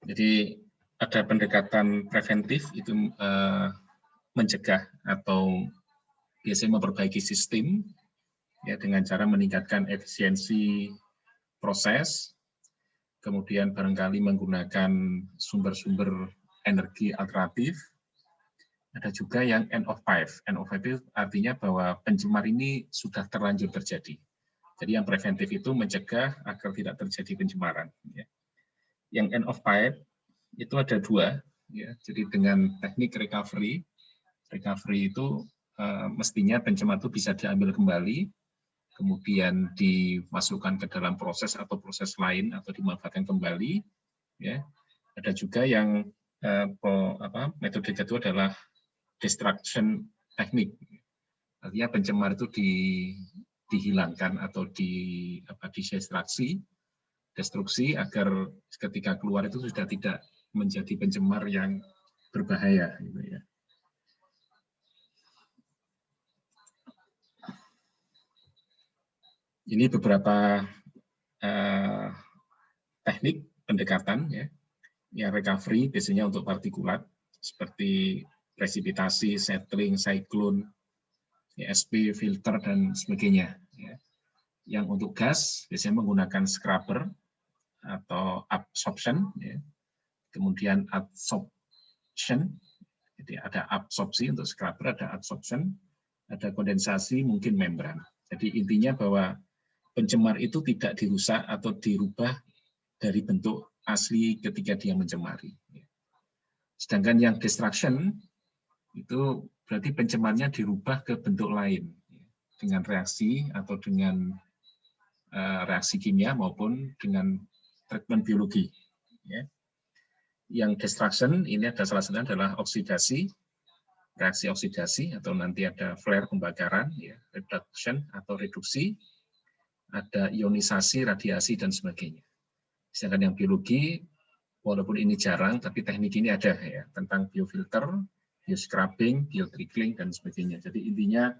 Jadi ada pendekatan preventif itu mencegah atau biasanya memperbaiki sistem ya dengan cara meningkatkan efisiensi proses, kemudian barangkali menggunakan sumber-sumber energi alternatif. Ada juga yang end of life. End of life itu artinya bahwa pencemar ini sudah terlanjur terjadi. Jadi yang preventif itu mencegah agar tidak terjadi pencemaran. Yang end of life itu ada dua. Jadi dengan teknik recovery itu mestinya pencemar itu bisa diambil kembali, kemudian dimasukkan ke dalam proses atau proses lain atau dimanfaatkan kembali. Ya, ada juga yang metode kedua adalah destruction teknik. Artinya pencemar itu dihilangkan atau destruksi agar ketika keluar itu sudah tidak menjadi pencemar yang berbahaya. Gitu ya. Ini beberapa teknik pendekatan ya. Yang recovery biasanya untuk partikulat seperti presipitasi, settling, cyclone, ESP, filter dan sebagainya. Ya. Yang untuk gas biasanya menggunakan scrubber atau absorption, ya. Kemudian adsorption, jadi ada absorpsi untuk scrubber, ada adsorption, ada kondensasi, mungkin membran. Jadi intinya bahwa pencemar itu tidak dirusak atau dirubah dari bentuk asli ketika dia mencemari. Sedangkan yang destruction itu berarti pencemarnya dirubah ke bentuk lain dengan reaksi atau dengan reaksi kimia maupun dengan treatment biologi. Yang destruction ini ada salah satunya adalah oksidasi, reaksi oksidasi atau nanti ada flare pembakaran, reduction atau reduksi, ada ionisasi, radiasi dan sebagainya. Sedangkan yang biologi, walaupun ini jarang, tapi teknik ini ada ya tentang biofilter, bioscrubbing, biotrickling dan sebagainya. Jadi intinya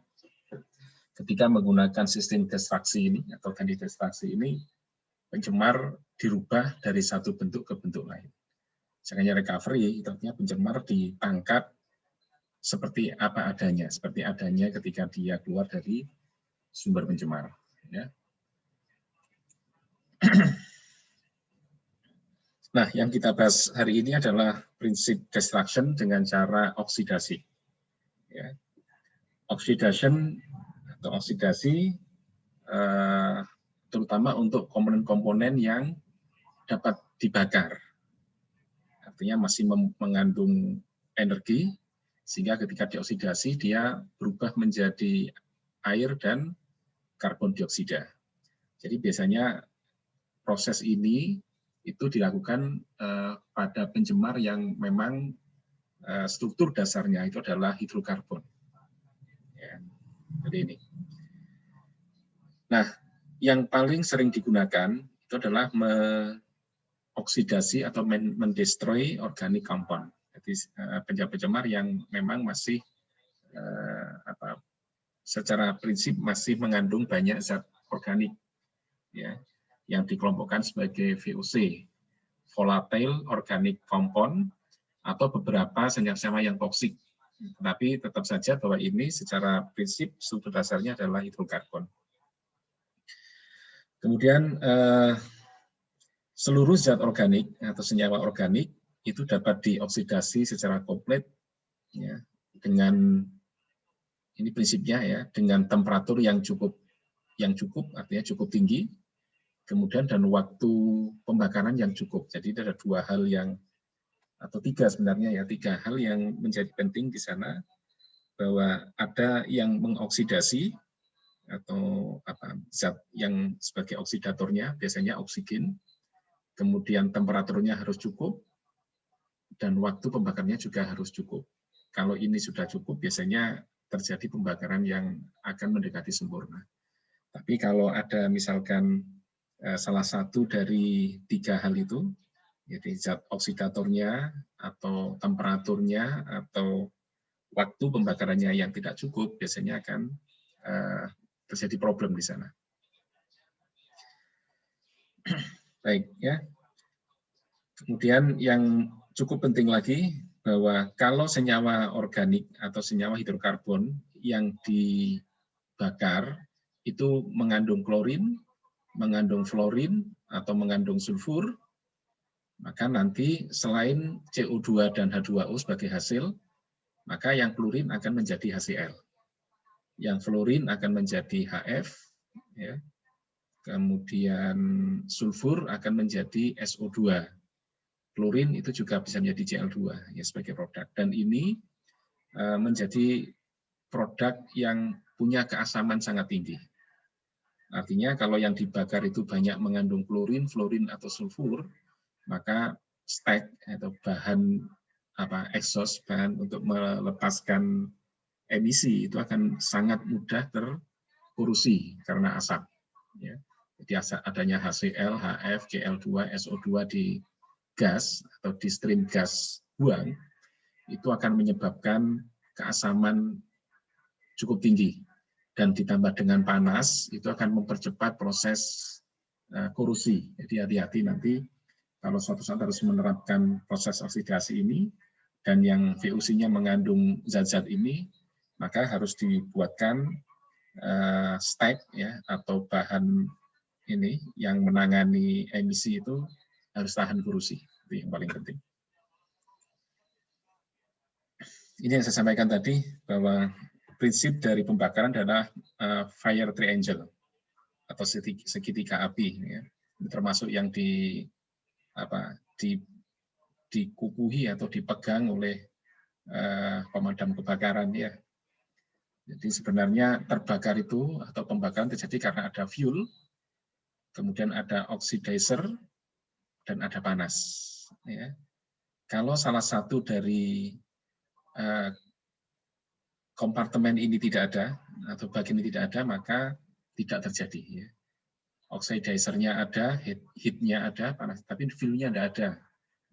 ketika menggunakan sistem destruksi ini atau teknik destruksi ini, pencemar dirubah dari satu bentuk ke bentuk lain. Sedangkan recovery, itu artinya pencemar ditangkap seperti apa adanya, seperti adanya ketika dia keluar dari sumber pencemar. Ya. Nah, yang kita bahas hari ini adalah prinsip destruction dengan cara oksidasi. Ya. Oxidation atau oksidasi terutama untuk komponen-komponen yang dapat dibakar. Artinya masih mengandung energi, sehingga ketika dioksidasi dia berubah menjadi air dan karbon dioksida. Jadi biasanya proses ini itu dilakukan pada pencemar yang memang struktur dasarnya itu adalah hidrokarbon. Ya, jadi ini. Nah, yang paling sering digunakan itu adalah mengoksidasi atau mendestroy organic compound. Jadi pencemar yang memang masih secara prinsip masih mengandung banyak zat organik, ya, yang dikelompokkan sebagai VOC, volatile organic compound, atau beberapa senyawa yang toksik. Tapi tetap saja bahwa ini secara prinsip struktur dasarnya adalah hidrokarbon. Kemudian seluruh zat organik atau senyawa organik itu dapat dioksidasi secara komplit ya, dengan ini prinsipnya ya, dengan temperatur yang cukup artinya cukup tinggi, kemudian dan waktu pembakaran yang cukup. Jadi ada dua hal yang atau tiga sebenarnya ya, tiga hal yang menjadi penting di sana, bahwa ada yang mengoksidasi atau zat yang sebagai oksidatornya biasanya oksigen, kemudian temperaturnya harus cukup dan waktu pembakarnya juga harus cukup. Kalau ini sudah cukup biasanya terjadi pembakaran yang akan mendekati sempurna. Tapi kalau ada misalkan salah satu dari tiga hal itu, jadi zat oksidatornya atau temperaturnya atau waktu pembakarannya yang tidak cukup, biasanya akan terjadi problem di sana. Baik ya. Kemudian yang cukup penting lagi, bahwa kalau senyawa organik atau senyawa hidrokarbon yang dibakar itu mengandung klorin, mengandung fluorin, atau mengandung sulfur, maka nanti selain CO2 dan H2O sebagai hasil, maka yang fluorin akan menjadi HCl. Yang fluorin akan menjadi HF, ya. Kemudian sulfur akan menjadi SO2. Fluorin itu juga bisa menjadi Cl2 ya, sebagai produk. Dan ini menjadi produk yang punya keasaman sangat tinggi. Artinya kalau yang dibakar itu banyak mengandung klorin, fluorin, atau sulfur, maka stack atau bahan exhaust, bahan untuk melepaskan emisi itu akan sangat mudah terkorosi karena asap. Ya. Jadi adanya HCl, HF, Cl2, SO2 di gas atau di stream gas buang itu akan menyebabkan keasaman cukup tinggi, dan ditambah dengan panas itu akan mempercepat proses korosi. Jadi hati-hati nanti kalau suatu saat harus menerapkan proses oksidasi ini dan yang VOC-nya mengandung zat-zat ini, maka harus dibuatkan stack ya, atau bahan ini yang menangani emisi itu harus tahan korosi. Itu yang paling penting. Ini yang saya sampaikan tadi, bahwa prinsip dari pembakaran adalah fire triangle atau segitiga api, ya. Termasuk yang dikukuhi atau dipegang oleh pemadam kebakaran, ya. Jadi sebenarnya terbakar itu atau pembakaran terjadi karena ada fuel, kemudian ada oxidizer, dan ada panas. Ya. Kalau salah satu dari kompartemen ini tidak ada, atau bagian ini tidak ada, maka tidak terjadi. Ya. Oxidizer-nya ada, heat-nya ada, panas, tapi fuel-nya tidak ada.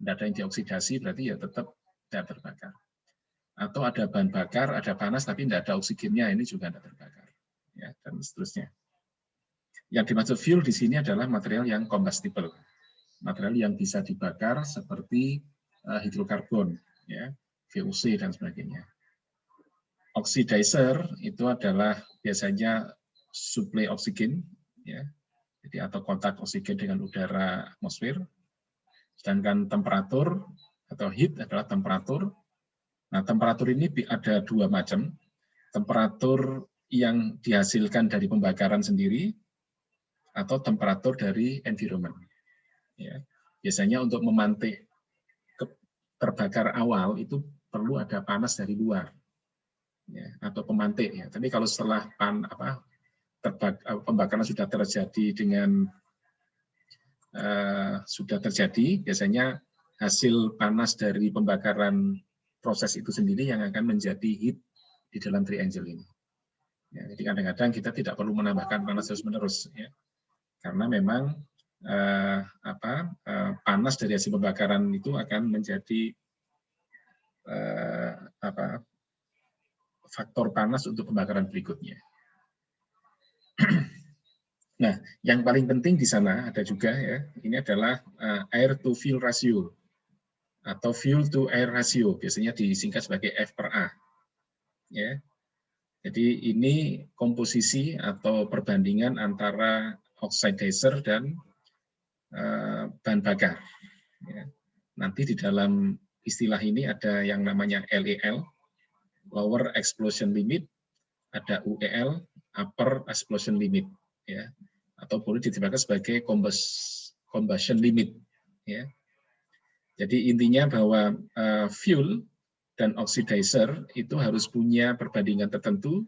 Tidak ada yang dioksidasi, berarti ya tetap tidak terbakar. Atau ada bahan bakar, ada panas, tapi tidak ada oksigennya, ini juga tidak terbakar. Ya, dan seterusnya. Yang dimaksud fuel di sini adalah material yang combustible, material yang bisa dibakar seperti hidrokarbon, ya, VOC dan sebagainya. Oxidizer itu adalah biasanya suplai oksigen, ya, jadi atau kontak oksigen dengan udara atmosfer. Sedangkan temperatur atau heat adalah temperatur. Nah, temperatur ini ada dua macam. Temperatur yang dihasilkan dari pembakaran sendiri atau temperatur dari environment. Ya. Biasanya untuk memantik terbakar awal itu perlu ada panas dari luar, ya, atau pemantik. Ya. Tapi kalau setelah pembakaran sudah terjadi biasanya hasil panas dari pembakaran proses itu sendiri yang akan menjadi heat di dalam triangle ini. Ya, jadi kadang-kadang kita tidak perlu menambahkan panas terus-menerus, ya, karena memang panas dari hasil pembakaran itu akan menjadi faktor panas untuk pembakaran berikutnya. Nah, yang paling penting di sana ada juga, ya, ini adalah air to fuel ratio atau fuel to air ratio, biasanya disingkat sebagai F/A. Ya. Jadi ini komposisi atau perbandingan antara oxidizer dan bahan bakar. Ya. Nanti di dalam istilah ini ada yang namanya LEL, lower explosion limit, ada UEL, upper explosion limit, ya, atau boleh diterjemahkan sebagai combustion limit. Ya. Jadi intinya bahwa fuel dan oxidizer itu harus punya perbandingan tertentu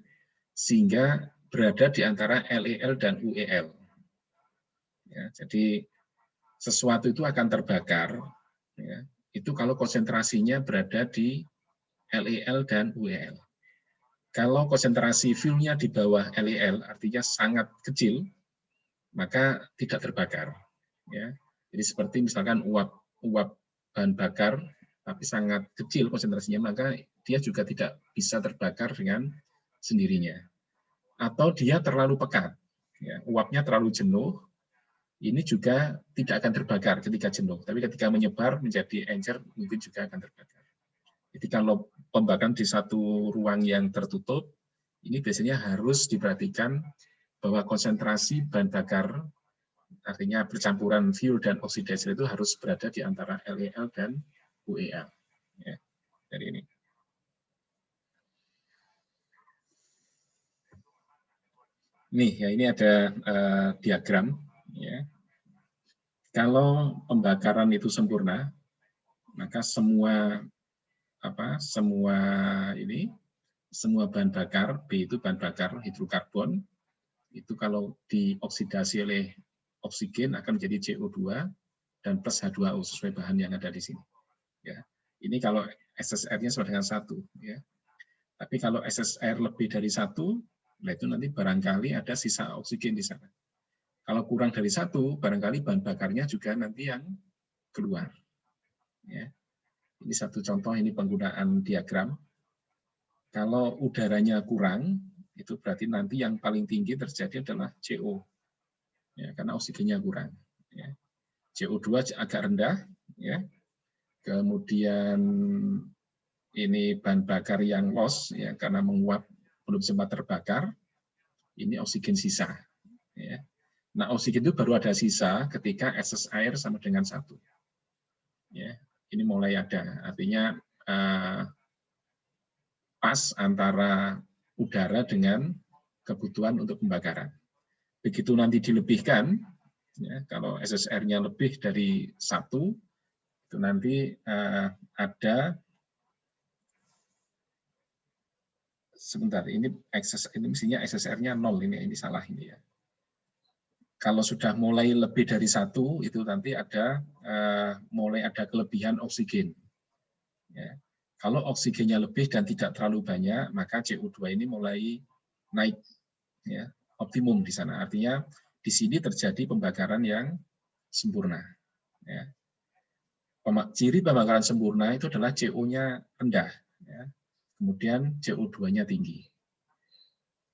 sehingga berada di antara LEL dan UEL. Ya, jadi sesuatu itu akan terbakar, ya, itu kalau konsentrasinya berada di LEL dan UEL. Kalau konsentrasi fuel-nya di bawah LEL, artinya sangat kecil, maka tidak terbakar. Ya. Jadi seperti misalkan uap bahan bakar, tapi sangat kecil konsentrasinya, maka dia juga tidak bisa terbakar dengan sendirinya. Atau dia terlalu pekat, ya, uapnya terlalu jenuh, ini juga tidak akan terbakar ketika jenuh, tapi ketika menyebar menjadi encer mungkin juga akan terbakar. Jadi kalau pembakaran di satu ruang yang tertutup, ini biasanya harus diperhatikan bahwa konsentrasi bahan bakar, artinya percampuran fuel dan oxidase itu harus berada di antara LEL dan UEA. Ya, dari ini. Nih, ya ini ada diagram. Ya. Kalau pembakaran itu sempurna, maka semua bahan bakar, B itu bahan bakar hidrokarbon, itu kalau dioksidasi oleh oksigen akan menjadi CO2 dan plus H2O sesuai bahan yang ada di sini. Ya. Ini kalau SSR-nya sama dengan 1. Ya. Tapi kalau SSR lebih dari 1, nah itu nanti barangkali ada sisa oksigen di sana. Kalau kurang dari 1, barangkali bahan bakarnya juga nanti yang keluar. Ya. Ini satu contoh, ini penggunaan diagram. Kalau udaranya kurang, itu berarti nanti yang paling tinggi terjadi adalah CO. Ya, karena oksigennya kurang. Ya. CO2 agak rendah. Ya. Kemudian ini bahan bakar yang loss, ya, karena menguap belum sempat terbakar. Ini oksigen sisa. Ya. Nah, oksigen itu baru ada sisa ketika excess air sama dengan 1. Ya, ini mulai ada. Artinya pas antara udara dengan kebutuhan untuk pembakaran. Begitu nanti dilebihkan, ya, kalau SSR-nya lebih dari 1, itu nanti ada, sebentar, ini mestinya SSR-nya 0, ini salah ini ya. Kalau sudah mulai lebih dari 1, itu nanti ada mulai ada kelebihan oksigen. Ya. Kalau oksigennya lebih dan tidak terlalu banyak, maka CO2 ini mulai naik, ya, optimum di sana. Artinya di sini terjadi pembakaran yang sempurna. Ya. Ciri pembakaran sempurna itu adalah CO-nya rendah, ya. Kemudian CO2-nya tinggi.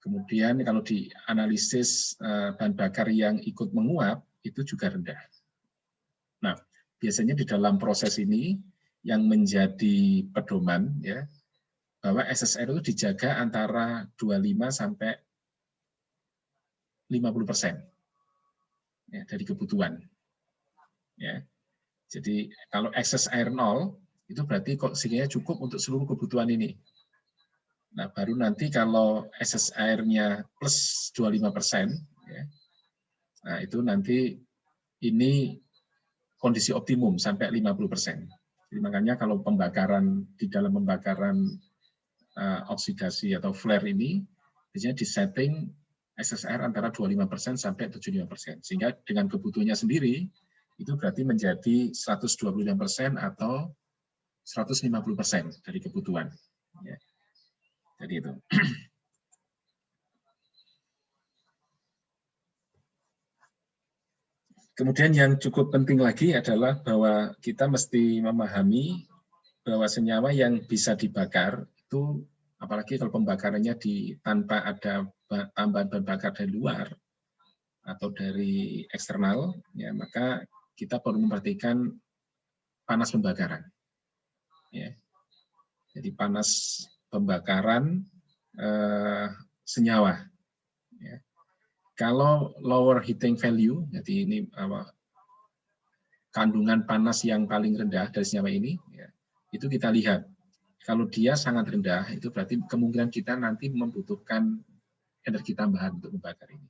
Kemudian kalau dianalisis bahan bakar yang ikut menguap, itu juga rendah. Nah, biasanya di dalam proses ini yang menjadi pedoman, ya, bahwa SSR itu dijaga antara 25 sampai 50% ya, dari kebutuhan. Ya. Jadi kalau SSR 0, itu berarti oksigennya cukup untuk seluruh kebutuhan ini. Nah, baru nanti kalau SSR-nya plus 25%, ya, nah itu nanti ini kondisi optimum sampai 50%. Jadi makanya kalau pembakaran di dalam pembakaran oksidasi atau flare ini, biasanya disetting SSR antara 25% sampai 75%. Sehingga dengan kebutuhannya sendiri, itu berarti menjadi 125% atau 150% dari kebutuhan. Ya. Jadi itu. Kemudian yang cukup penting lagi adalah bahwa kita mesti memahami bahwa senyawa yang bisa dibakar itu, apalagi kalau pembakarannya tanpa ada tambahan bahan bakar dari luar atau dari eksternal, ya, maka kita perlu memperhatikan panas pembakaran. Ya. Jadi panas pembakaran senyawa. Ya. Kalau lower heating value, jadi ini kandungan panas yang paling rendah dari senyawa ini, ya, itu kita lihat. Kalau dia sangat rendah, itu berarti kemungkinan kita nanti membutuhkan energi tambahan untuk membakar ini.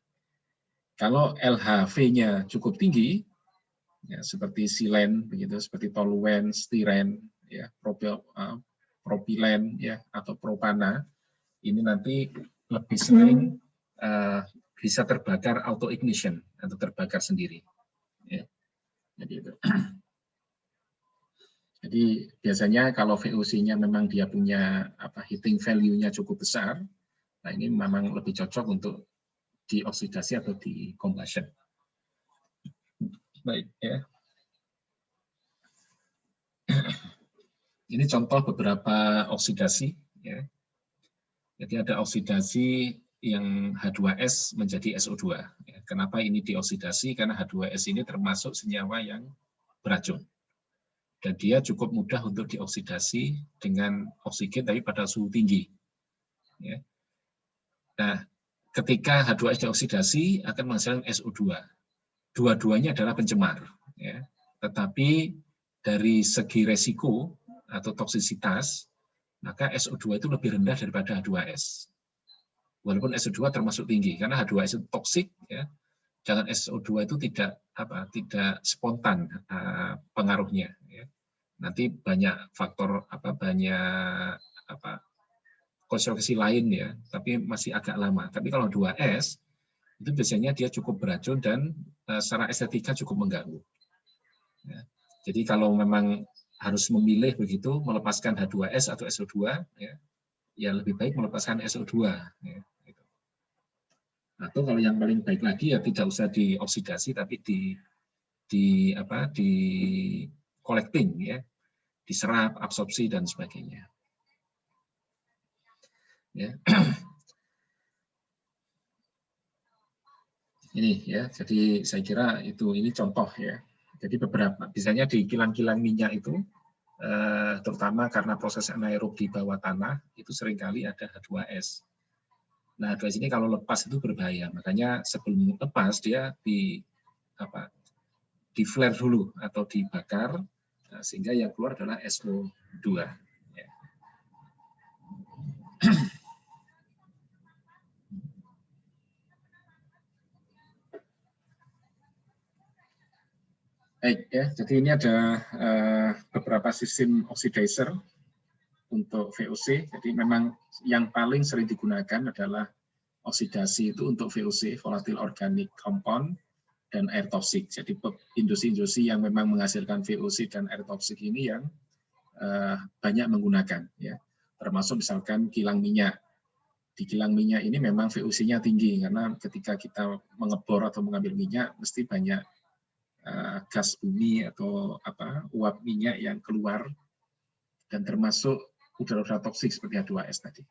Kalau LHV-nya cukup tinggi, ya, seperti silen, begitu, seperti toluen, stiren, ya, propilen, ya, atau propana, ini nanti lebih sering bisa terbakar auto ignition atau terbakar sendiri. Ya. Jadi itu. Jadi biasanya kalau VOC-nya memang dia punya heating value-nya cukup besar, nah ini memang lebih cocok untuk dioksidasi atau di combustion. Baik, ya. Ini contoh beberapa oksidasi, ya. Jadi ada oksidasi yang H2S menjadi SO2. Kenapa ini dioksidasi? Karena H2S ini termasuk senyawa yang beracun. Dan dia cukup mudah untuk dioksidasi dengan oksigen tapi pada suhu tinggi. Nah, ketika H2S dioksidasi akan menghasilkan SO2. Dua-duanya adalah pencemar. Tetapi dari segi resiko atau toksisitas, maka SO2 itu lebih rendah daripada H2S. Walaupun SO2 termasuk tinggi, karena H2S itu toksik, jangan SO2 itu tidak spontan pengaruhnya. Nanti banyak faktor konsekuensi lain tapi masih agak lama. Tapi kalau 2S itu biasanya dia cukup beracun dan secara estetika cukup mengganggu. Jadi kalau memang harus memilih begitu, melepaskan H2S atau SO2, ya lebih baik melepaskan SO2. Atau kalau yang paling baik lagi ya tidak usah dioksidasi tapi di collecting, diserap, absorpsi dan sebagainya. Ini jadi saya kira ini contoh ya. Jadi beberapa, misalnya di kilang-kilang minyak itu, terutama karena proses anaerob di bawah tanah itu seringkali ada H2S. Nah, H2S ini kalau lepas itu berbahaya. Makanya sebelum lepas dia di flare dulu atau dibakar, sehingga yang keluar adalah SO2. Baik jadi ini ada beberapa sistem oxidizer untuk VOC. Jadi memang yang paling sering digunakan adalah oksidasi itu untuk VOC, volatile organic compound, dan air toxic. Jadi industri-industri yang memang menghasilkan VOC dan air toxic ini yang banyak menggunakan. Termasuk misalkan kilang minyak. Di kilang minyak ini memang VOC-nya tinggi, karena ketika kita mengebor atau mengambil minyak, mesti banyak gas bumi atau uap minyak yang keluar, dan termasuk udara-udara toksik seperti H2S tadi.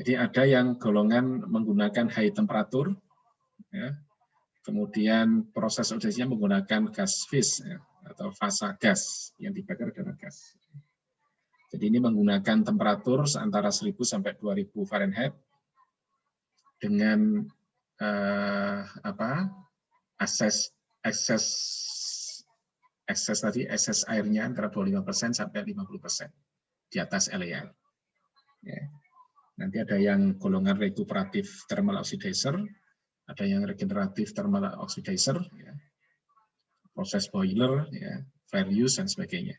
Jadi ada yang golongan menggunakan high temperatur, kemudian proses oksidasinya menggunakan gas phase atau fasa gas yang dibakar adalah gas. Jadi ini menggunakan temperatur antara 1000 sampai 2000 Fahrenheit dengan ekses airnya antara 25% sampai 50% di atas LER. Nanti ada yang golongan recuperative thermal oxidizer, ada yang regenerative thermal oxidizer, proses boiler, flare use dan sebagainya.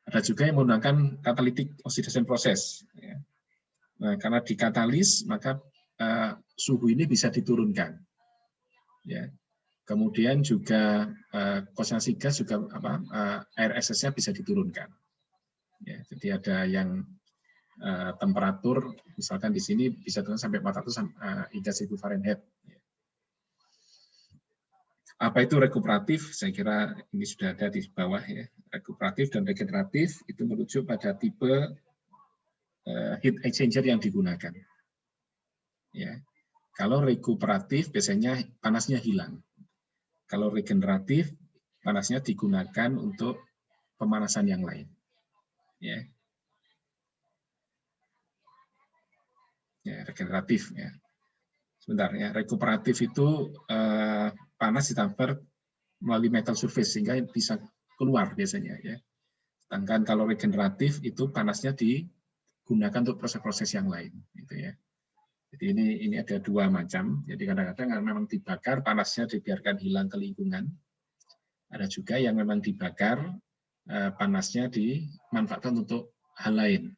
Ada juga yang menggunakan catalytic oxidation process. Nah, karena dikatalis maka suhu ini bisa diturunkan. Kemudian juga konsentrasi gas juga air excess-nya bisa diturunkan. Jadi ada yang temperatur misalkan di sini bisa turun sampai 400 hingga 1000 Fahrenheit. Apa itu rekuperatif? Saya kira ini sudah ada di bawah ya. Rekuperatif dan regeneratif itu merujuk pada tipe heat exchanger yang digunakan. Kalau rekuperatif biasanya panasnya hilang. Kalau regeneratif, panasnya digunakan untuk pemanasan yang lain. Regeneratif. Sebentar, rekuperatif itu panas ditransfer melalui metal surface sehingga bisa keluar biasanya. Sedangkan kalau regeneratif itu panasnya digunakan untuk proses-proses yang lain. Jadi ini ada dua macam. Jadi kadang-kadang memang dibakar, panasnya dibiarkan hilang ke lingkungan. Ada juga yang memang dibakar, panasnya dimanfaatkan untuk hal lain.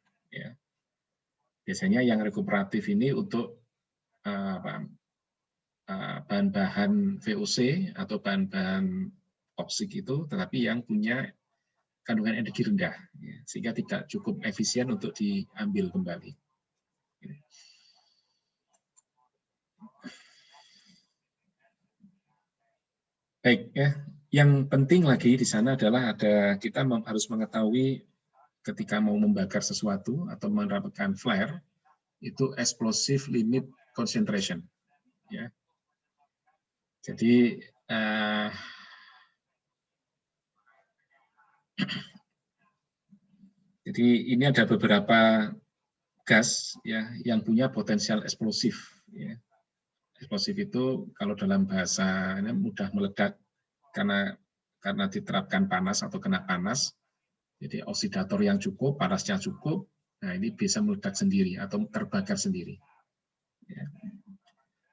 Biasanya yang rekuperatif ini untuk bahan-bahan VOC atau bahan-bahan toksik itu, tetapi yang punya kandungan energi rendah, sehingga tidak cukup efisien untuk diambil kembali. Baik, yang penting lagi di sana adalah kita harus mengetahui ketika mau membakar sesuatu atau menerapkan flare, itu explosive limit concentration. Ya. Jadi ini ada beberapa gas ya yang punya potensial eksplosif. Ya. Eksplosif itu kalau dalam bahasanya mudah meledak karena diterapkan panas atau kena panas. Jadi oksidator yang cukup, panasnya cukup, nah ini bisa meledak sendiri atau terbakar sendiri. Ya.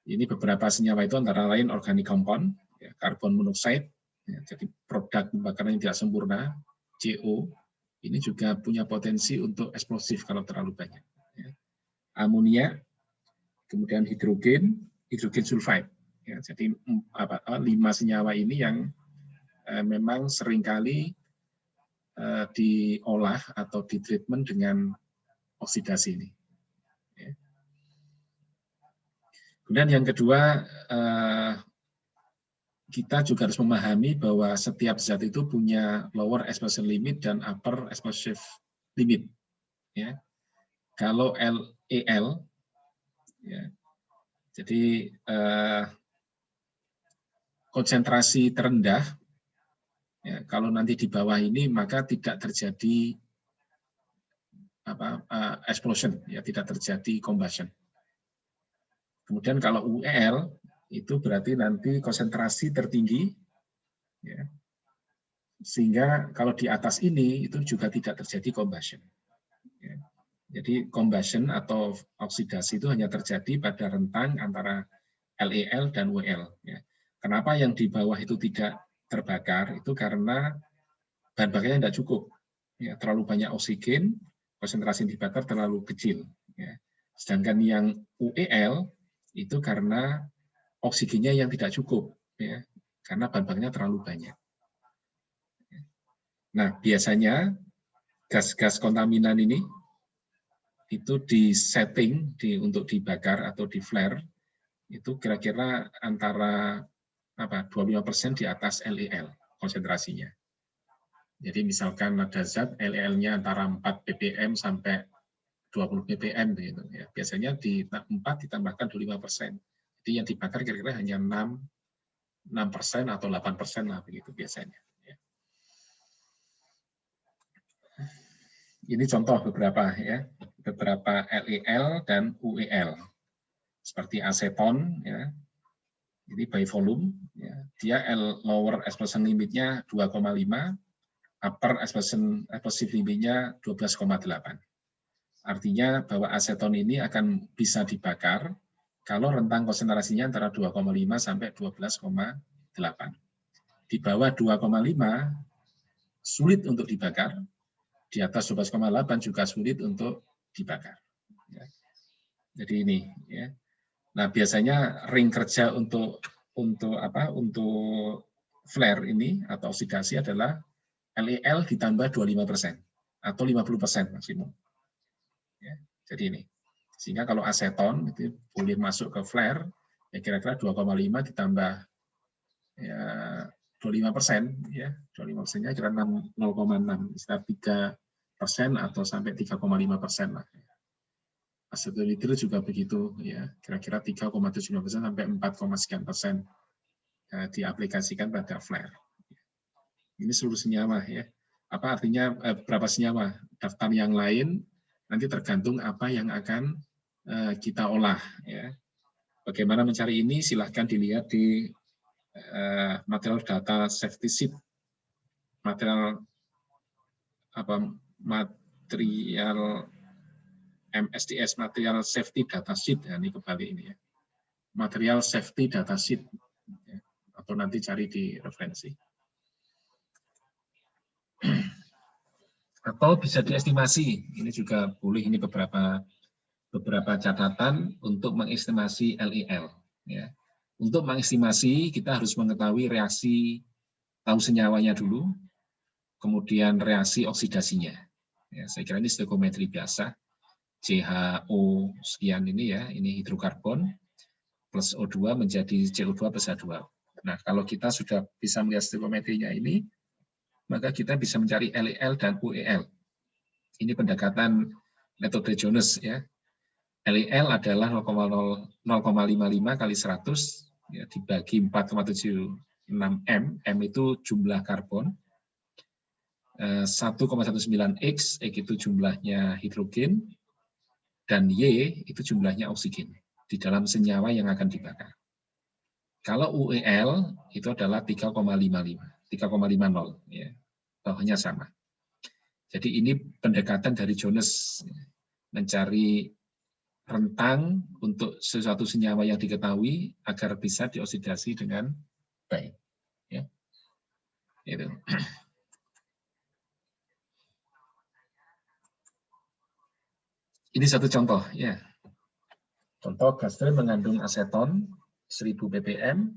Ini beberapa senyawa itu antara lain organic compound, ya, karbon monoksida, ya, jadi produk pembakaran yang tidak sempurna, CO, ini juga punya potensi untuk eksplosif kalau terlalu banyak. Ya. Amonia, kemudian hidrogen sulfide. Ya, jadi 5 senyawa ini yang memang seringkali diolah atau ditreatment dengan oksidasi ini. Ya. Kemudian yang kedua, kita juga harus memahami bahwa setiap zat itu punya lower exposure limit dan upper exposure limit. Ya. Kalau LEL, ya, jadi konsentrasi terendah, ya, kalau nanti di bawah ini maka tidak terjadi explosion, ya, tidak terjadi combustion. Kemudian kalau UEL itu berarti nanti konsentrasi tertinggi, ya, sehingga kalau di atas ini itu juga tidak terjadi combustion. Ya. Jadi combustion atau oksidasi itu hanya terjadi pada rentang antara LEL dan WL. Ya. Kenapa yang di bawah itu tidak terbakar? Itu karena bahan bakarnya tidak cukup. Ya, terlalu banyak oksigen, konsentrasi yang dibakar terlalu kecil. Ya. Sedangkan yang UEL itu karena oksigennya yang tidak cukup, ya, karena bahan bakarnya terlalu banyak. Nah, biasanya gas-gas kontaminan ini itu di setting untuk dibakar atau di flare itu kira-kira antara 25% di atas LEL konsentrasinya. Jadi misalkan ada zat LEL-nya antara 4 ppm sampai 20 ppm gitu ya. Biasanya di 4 ditambahkan 25%. Jadi yang dibakar kira-kira hanya 6% atau 8% lah begitu biasanya. Ya. Ini contoh beberapa ya, beberapa LEL dan UEL. Seperti aseton ya. Jadi by volume ya, dia lower exposure limitnya 2,5, upper explosive limitnya 12,8. Artinya bahwa aseton ini akan bisa dibakar kalau rentang konsentrasinya antara 2,5 sampai 12,8. Di bawah 2,5 sulit untuk dibakar, di atas 12,8 juga sulit untuk dibakar. Ya. Jadi ini ya. Nah, biasanya ring kerja untuk flare ini atau oksidasi adalah LEL ditambah 25% atau 50% maksimum. Ya, jadi ini. Sehingga kalau aseton itu boleh masuk ke flare, ya kira-kira 2,5 ditambah ya 25%, ya 25%-nya kira 0,6, sekitar 3% atau sampai 3,5% lah. Asetonitrit juga begitu, ya kira-kira 3,75% sampai 4,sekian% diaplikasikan pada flare. Ini seluruh senyawa ya. Apa artinya berapa senyawa? Daftar yang lain nanti tergantung apa yang akan kita olah ya. Bagaimana mencari ini silahkan dilihat di material data safety sheet. Material MSDS, material safety data sheet ya, ini kembali ini ya. Material safety data sheet ya, atau nanti cari di referensi. Atau bisa diestimasi, ini juga boleh, ini beberapa catatan untuk mengestimasi LEL. Ya. Untuk mengestimasi kita harus mengetahui reaksi tahu senyawanya dulu, kemudian reaksi oksidasinya. Ya, saya kira ini stoikiometri biasa. CHO sekian ini ya, ini hidrokarbon plus O2 menjadi CO2 plus H2. Nah, kalau kita sudah bisa melihat stoikiometrinya ini, maka kita bisa mencari LEL dan UEL. Ini pendekatan metode Jones ya. LEL adalah 0,55 kali 100 ya, dibagi 4,76 M. M itu jumlah karbon. 1,19 X itu jumlahnya hidrogen, dan Y itu jumlahnya oksigen di dalam senyawa yang akan dibakar. Kalau UEL itu adalah 3,50 ya, bawahnya sama. Jadi ini pendekatan dari Jones, mencari rentang untuk sesuatu senyawa yang diketahui agar bisa dioksidasi dengan baik. Ya. Itu. Ini satu contoh, ya. Contoh gastrin mengandung aseton 1000 ppm,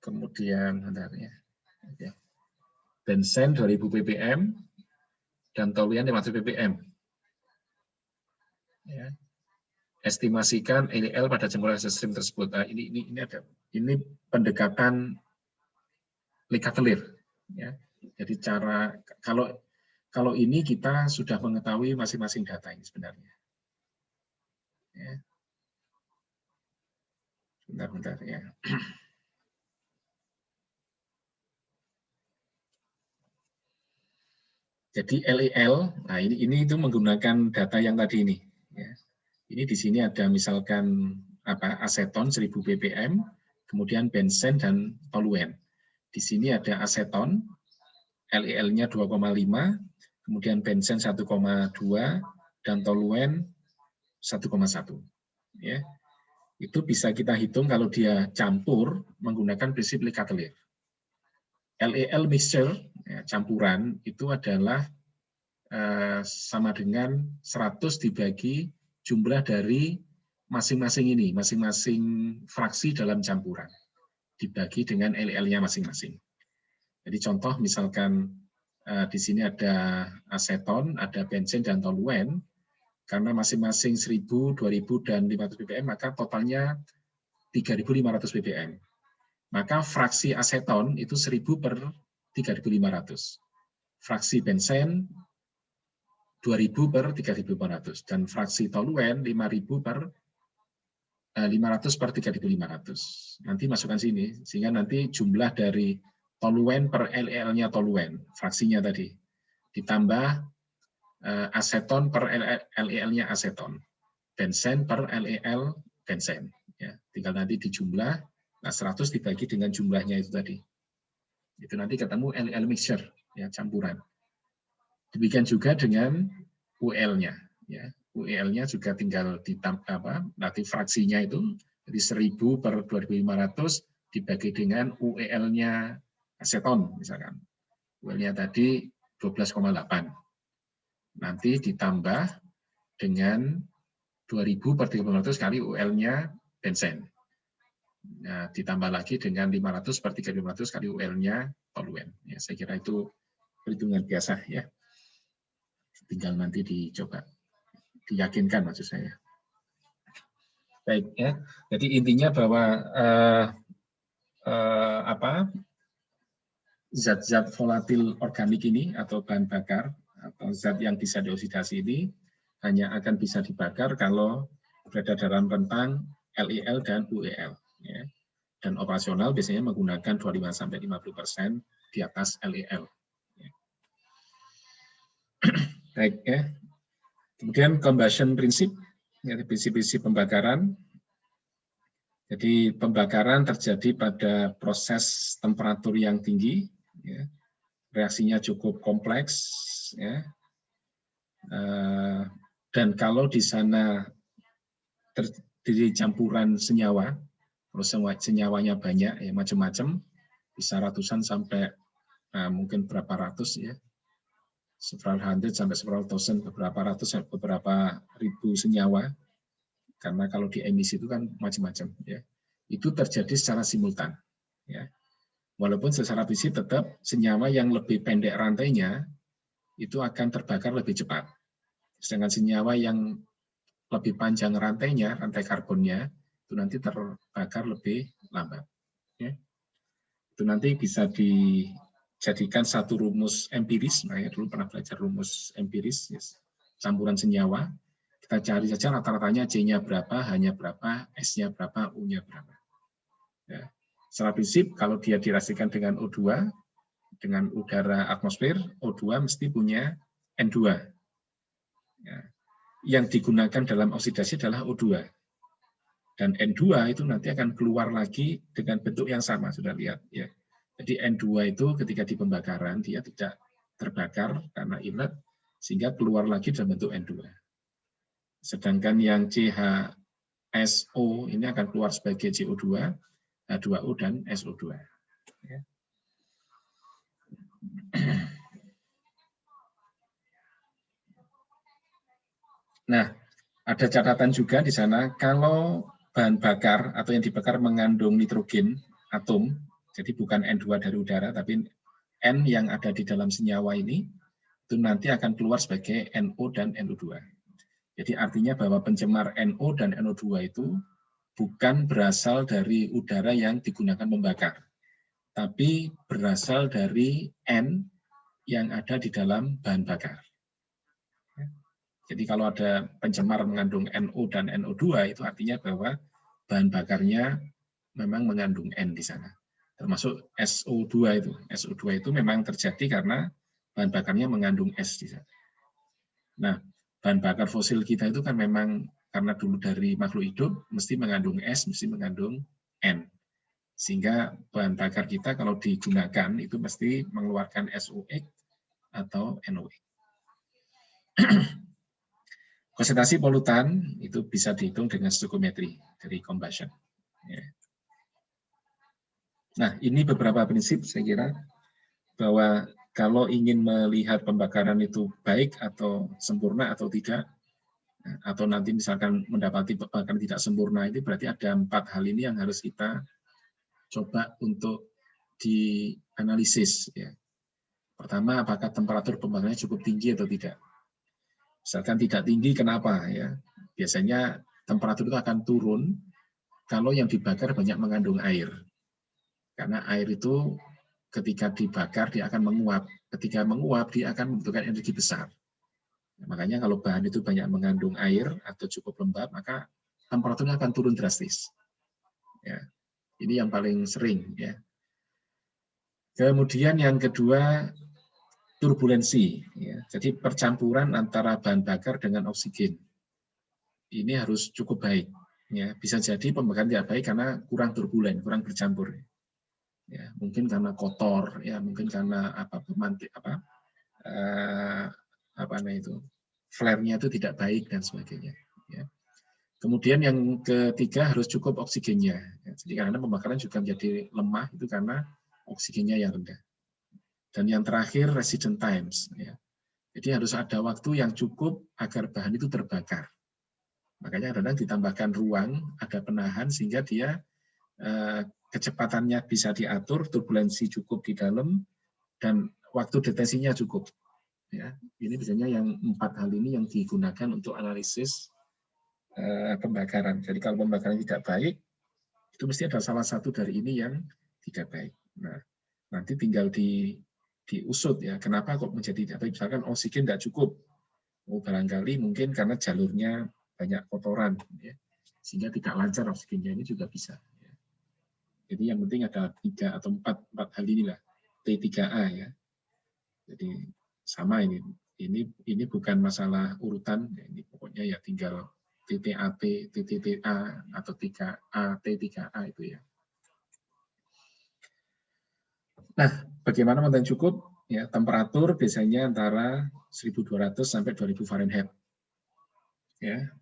kemudian benzen 2000 ppm, dan toluen 500 ppm. Ya. Estimasikan LEL pada campuran stream tersebut. Nah, ini pendekatan Lekatelir. Ya. Jadi cara kalau ini kita sudah mengetahui masing-masing data ini sebenarnya. Ya. Bentar ya. Jadi LEL, nah ini itu menggunakan data yang tadi ini. Ya. Ini di sini ada misalkan aseton 1000 ppm, kemudian benzen dan toluen. Di sini ada aseton, LEL-nya 2,5, kemudian benzen 1,2, dan toluen 1,1. Ya. Itu bisa kita hitung kalau dia campur menggunakan prinsip Lekatelir. LEL mixture, ya, campuran, itu adalah sama dengan 100 dibagi jumlah dari masing-masing ini, masing-masing fraksi dalam campuran, dibagi dengan LEL-nya masing-masing. Jadi contoh misalkan di sini ada aseton, ada benzen, dan toluen, karena masing-masing 1000, 2000, dan 500 ppm, maka totalnya 3500 ppm. Maka fraksi aseton itu 1000 per 3500. Fraksi benzen 2000 per 3500. Dan fraksi toluen 5000 per 500 per 3500. Nanti masukkan sini, sehingga nanti jumlah dari toluen per LEL-nya toluen, fraksinya tadi. Ditambah aseton per LEL-nya aseton. Benzen per LEL benzen. Ya, tinggal nanti dijumlah, nah 100 dibagi dengan jumlahnya itu tadi. Itu nanti ketemu LEL mixture, ya, campuran. Demikian juga dengan UL-nya. Ya. UL-nya juga tinggal ditambah, nanti fraksinya itu dari 1000 per 2500 dibagi dengan UEL-nya aseton, misalkan. UL-nya tadi 12,8. Nanti ditambah dengan 2000 per 3500 kali UL-nya benzen. Nah, ditambah lagi dengan 500 per 3500 kali UL-nya toluen. Ya, saya kira itu perhitungan biasa, ya. Tinggal nanti dicoba, diyakinkan maksud saya. Baik, ya. Jadi intinya bahwa zat-zat volatil organik ini atau bahan bakar atau zat yang bisa dioksidasi ini hanya akan bisa dibakar kalau berada dalam rentang LEL dan UEL. Ya. Dan operasional biasanya menggunakan 25-50% di atas LEL. Ya. Baik, ya. Kemudian combustion prinsip, ya, prinsip-prinsip pembakaran. Jadi pembakaran terjadi pada proses temperatur yang tinggi, ya. Reaksinya cukup kompleks, ya. Dan kalau di sana terjadi campuran senyawa, kalau senyawanya banyak, ya, macam-macam, bisa ratusan sampai mungkin berapa ratus, ya, several hundred sampai several thousand, beberapa ratus, beberapa ribu senyawa, karena kalau di emisi itu kan macam-macam, ya. Itu terjadi secara simultan, ya. Walaupun secara fisik tetap senyawa yang lebih pendek rantainya itu akan terbakar lebih cepat. Sedangkan senyawa yang lebih panjang rantainya, rantai karbonnya, itu nanti terbakar lebih lambat. Ya. Itu nanti bisa dijadikan satu rumus empiris, nah ya, dulu pernah belajar rumus empiris, yes. Campuran senyawa, Kita cari saja rata-ratanya C-nya berapa, H-nya berapa, S-nya berapa, U-nya berapa. Ya. Secara prinsip, kalau dia direaksikan dengan O2, dengan udara atmosfer, O2 mesti punya N2. Ya. Yang digunakan dalam oksidasi adalah O2. Dan N2 itu nanti akan keluar lagi dengan bentuk yang sama, sudah lihat. Ya. Jadi N2 itu ketika di pembakaran, dia tidak terbakar karena inert, sehingga keluar lagi dalam bentuk N2. Sedangkan yang CHSO ini akan keluar sebagai CO2, H2O, dan SO2. Ya. Nah, ada catatan juga di sana, kalau bahan bakar atau yang dibakar mengandung nitrogen atom, jadi bukan N2 dari udara, tapi N yang ada di dalam senyawa ini, itu nanti akan keluar sebagai NO dan NO2. Jadi artinya bahwa pencemar NO dan NO2 itu bukan berasal dari udara yang digunakan membakar, tapi berasal dari N yang ada di dalam bahan bakar. Jadi kalau ada pencemar mengandung NO dan NO2, itu artinya bahwa bahan bakarnya memang mengandung N di sana. Termasuk SO2 itu. SO2 itu memang terjadi karena bahan bakarnya mengandung S di sana. Nah, bahan bakar fosil kita itu kan memang karena dulu dari makhluk hidup mesti mengandung S, mesti mengandung N. Sehingga bahan bakar kita kalau digunakan itu mesti mengeluarkan SOX atau NOx. Konsentrasi polutan itu bisa dihitung dengan stoichiometry dari combustion. Nah, ini beberapa prinsip saya kira bahwa kalau ingin melihat pembakaran itu baik atau sempurna atau tidak, atau nanti misalkan mendapati pembakaran tidak sempurna, itu berarti ada 4 hal ini yang harus kita coba untuk dianalisis. Ya. Pertama, apakah temperatur pembakarannya cukup tinggi atau tidak. Misalkan tidak tinggi, kenapa? Ya? Biasanya temperatur itu akan turun kalau yang dibakar banyak mengandung air. Karena air itu ketika dibakar dia akan menguap. Ketika menguap dia akan membutuhkan energi besar. Makanya kalau bahan itu banyak mengandung air atau cukup lembab, maka temperaturnya akan turun drastis. Ya. Ini yang paling sering. Ya. Kemudian yang kedua, turbulensi. Ya. Jadi percampuran antara bahan bakar dengan oksigen. Ini harus cukup baik. Ya. Bisa jadi pembakaran tidak baik karena kurang turbulen, kurang bercampur. Ya. Mungkin karena kotor, ya. Mungkin karena flare-nya itu tidak baik dan sebagainya. Ya. Kemudian yang ketiga harus cukup oksigennya. Ya. Jadi karena pembakaran juga menjadi lemah itu karena oksigennya yang rendah. Dan yang terakhir residence times. Ya. Jadi harus ada waktu yang cukup agar bahan itu terbakar. Makanya kadang ditambahkan ruang, ada penahan sehingga dia kecepatannya bisa diatur, turbulensi cukup di dalam, dan waktu detensinya cukup. Ya, ini biasanya yang 4 hal ini yang digunakan untuk analisis pembakaran. Jadi kalau pembakaran tidak baik, itu mesti ada salah satu dari ini yang tidak baik. Nah, nanti tinggal diusut ya, kenapa kok menjadi tidak baik? Misalkan oksigen tidak cukup, barangkali mungkin karena jalurnya banyak kotoran, ya, sehingga tidak lancar oksigennya, ini juga bisa. Ya. Jadi yang penting ada 3 atau 4 hal inilah, T3A ya. Jadi sama ini bukan masalah urutan, ini pokoknya ya tinggal TTAT, TTTA atau 3A, T3A itu ya. Nah, bagaimana menentukan cukup? Ya, temperatur biasanya antara 1200 sampai 2000 Fahrenheit. Ya.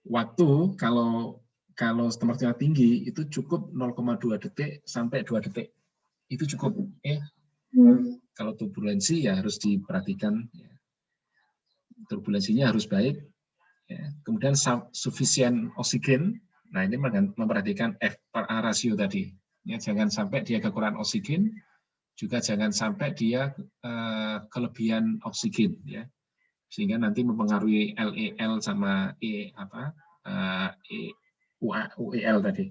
Waktu kalau temperaturnya tinggi itu cukup 0,2 detik sampai 2 detik. Itu cukup. Ya. Kalau turbulensi ya harus diperhatikan. Ya. Turbulensinya harus baik. Ya. Kemudian sufficient oksigen. Nah, ini memperhatikan F/A rasio tadi. Ya, jangan sampai dia kekurangan oksigen, juga jangan sampai dia kelebihan oksigen. Ya. Sehingga nanti mempengaruhi LEL sama UEL tadi.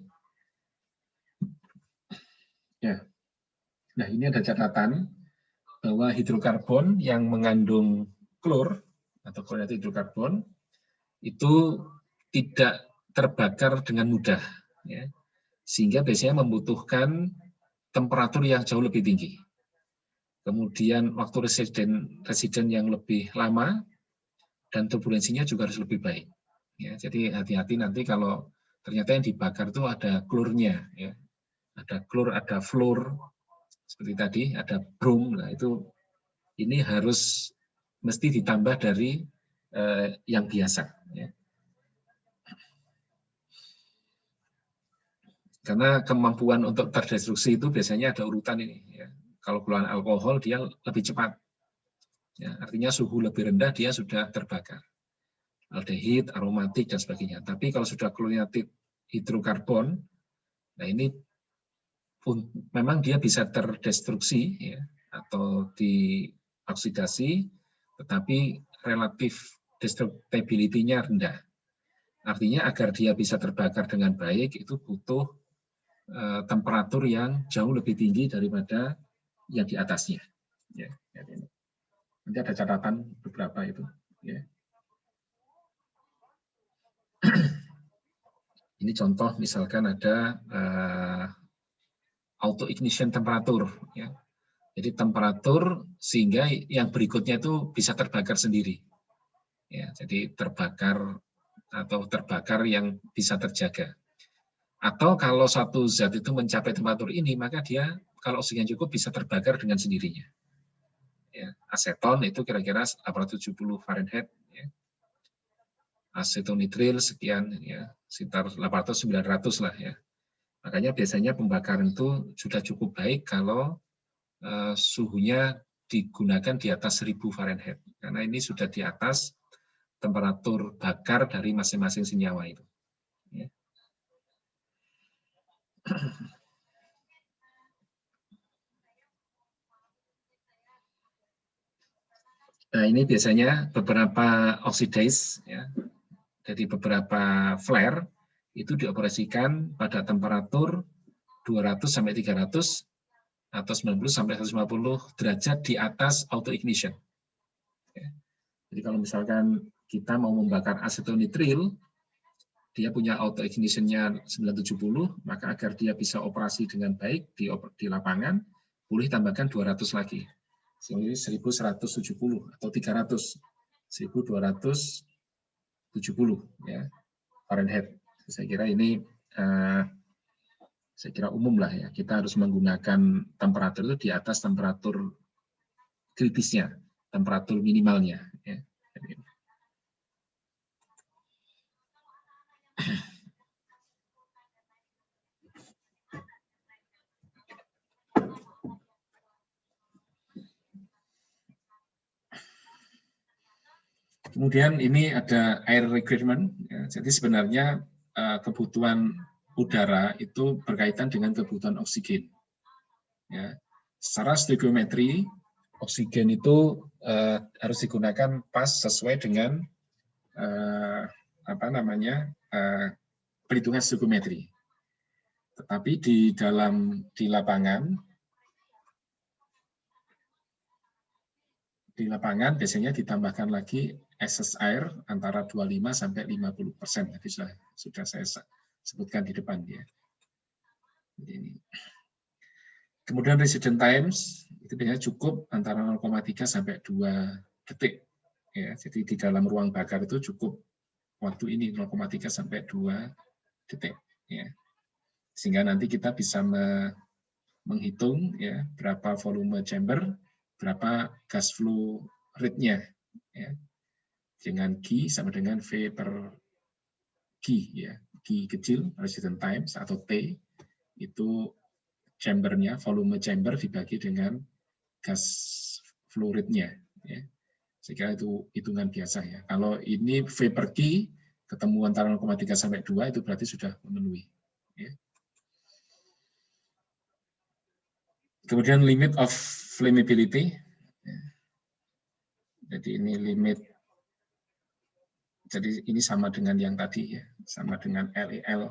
Ya. Nah, ini ada catatan bahwa hidrokarbon yang mengandung klor atau klorida hidrokarbon itu tidak terbakar dengan mudah, ya. Sehingga biasanya membutuhkan temperatur yang jauh lebih tinggi. Kemudian waktu residen yang lebih lama, dan turbulensinya juga harus lebih baik. Ya, jadi hati-hati nanti kalau ternyata yang dibakar itu ada klornya, ya. Ada klor, ada fluor, seperti tadi, ada brom. Nah, itu ini harus mesti ditambah dari yang biasa. Ya. Karena kemampuan untuk terdestruksi itu biasanya ada urutan ini. Ya. Kalau keluaran alkohol dia lebih cepat. Ya, artinya suhu lebih rendah dia sudah terbakar. Aldehid, aromatik, dan sebagainya. Tapi kalau sudah klorinated hidrokarbon, nah ini pun memang dia bisa terdestruksi, ya, atau dioksidasi, tetapi relatif destructibility-nya rendah. Artinya agar dia bisa terbakar dengan baik itu butuh temperatur yang jauh lebih tinggi daripada yang di atasnya. Ya, nanti ada catatan beberapa itu. Ya. Ini contoh misalkan ada auto ignition temperatur. Ya. Jadi temperatur sehingga yang berikutnya itu bisa terbakar sendiri. Ya, jadi terbakar atau terbakar yang bisa terjaga. Atau kalau satu zat itu mencapai temperatur ini, maka dia kalau oksigen cukup bisa terbakar dengan sendirinya. Ya, aseton itu kira-kira 870 Fahrenheit. Ya. Asetonitril sekian, ya, sekitar 800-900 lah. Ya. Makanya biasanya pembakaran itu sudah cukup baik kalau suhunya digunakan di atas 1000 Fahrenheit. Karena ini sudah di atas temperatur bakar dari masing-masing senyawa itu. Ya. Nah, ini biasanya beberapa oxidase, ya, jadi beberapa flare itu dioperasikan pada temperatur 200 sampai 300 atau 90 sampai 150 derajat di atas auto ignition. Ya. Jadi kalau misalkan kita mau membakar asetonitril, dia punya auto ignition-nya 970, maka agar dia bisa operasi dengan baik di lapangan, boleh tambahkan 200 lagi. Sehingga 1170 atau 300, 1270 ya Fahrenheit. Saya kira ini saya kira umum lah ya. Kita harus menggunakan temperatur itu di atas temperatur kritisnya, temperatur minimalnya. Ya. Kemudian ini ada air requirement. Ya. Jadi sebenarnya kebutuhan udara itu berkaitan dengan kebutuhan oksigen. Ya. Secara stoikiometri, oksigen itu harus digunakan pas sesuai dengan perhitungan stoikiometri. Tetapi di lapangan biasanya ditambahkan lagi excess air antara 25 sampai 50%. Tadi sudah saya sebutkan di depan ya. Ini. Kemudian residence times itu biasanya cukup antara 0,3 sampai 2 detik. Ya, jadi di dalam ruang bakar itu cukup waktu ini 0,3 sampai 2 detik. Ya. Sehingga nanti kita bisa menghitung ya berapa volume chamber, berapa gas flow rate-nya. Ya. Dengan G sama dengan V per G. Ya. G kecil, residence times, atau T, itu chambernya, volume chamber dibagi dengan gas flow rate-nya. Ya. Saya kira itu hitungan biasa ya. Kalau ini V per G ketemu antara 0,3 sampai 2 itu berarti sudah memenuhi. Ya. Kemudian limit of flammability. Ya. Jadi ini limit. Jadi ini sama dengan yang tadi ya, sama dengan LEL.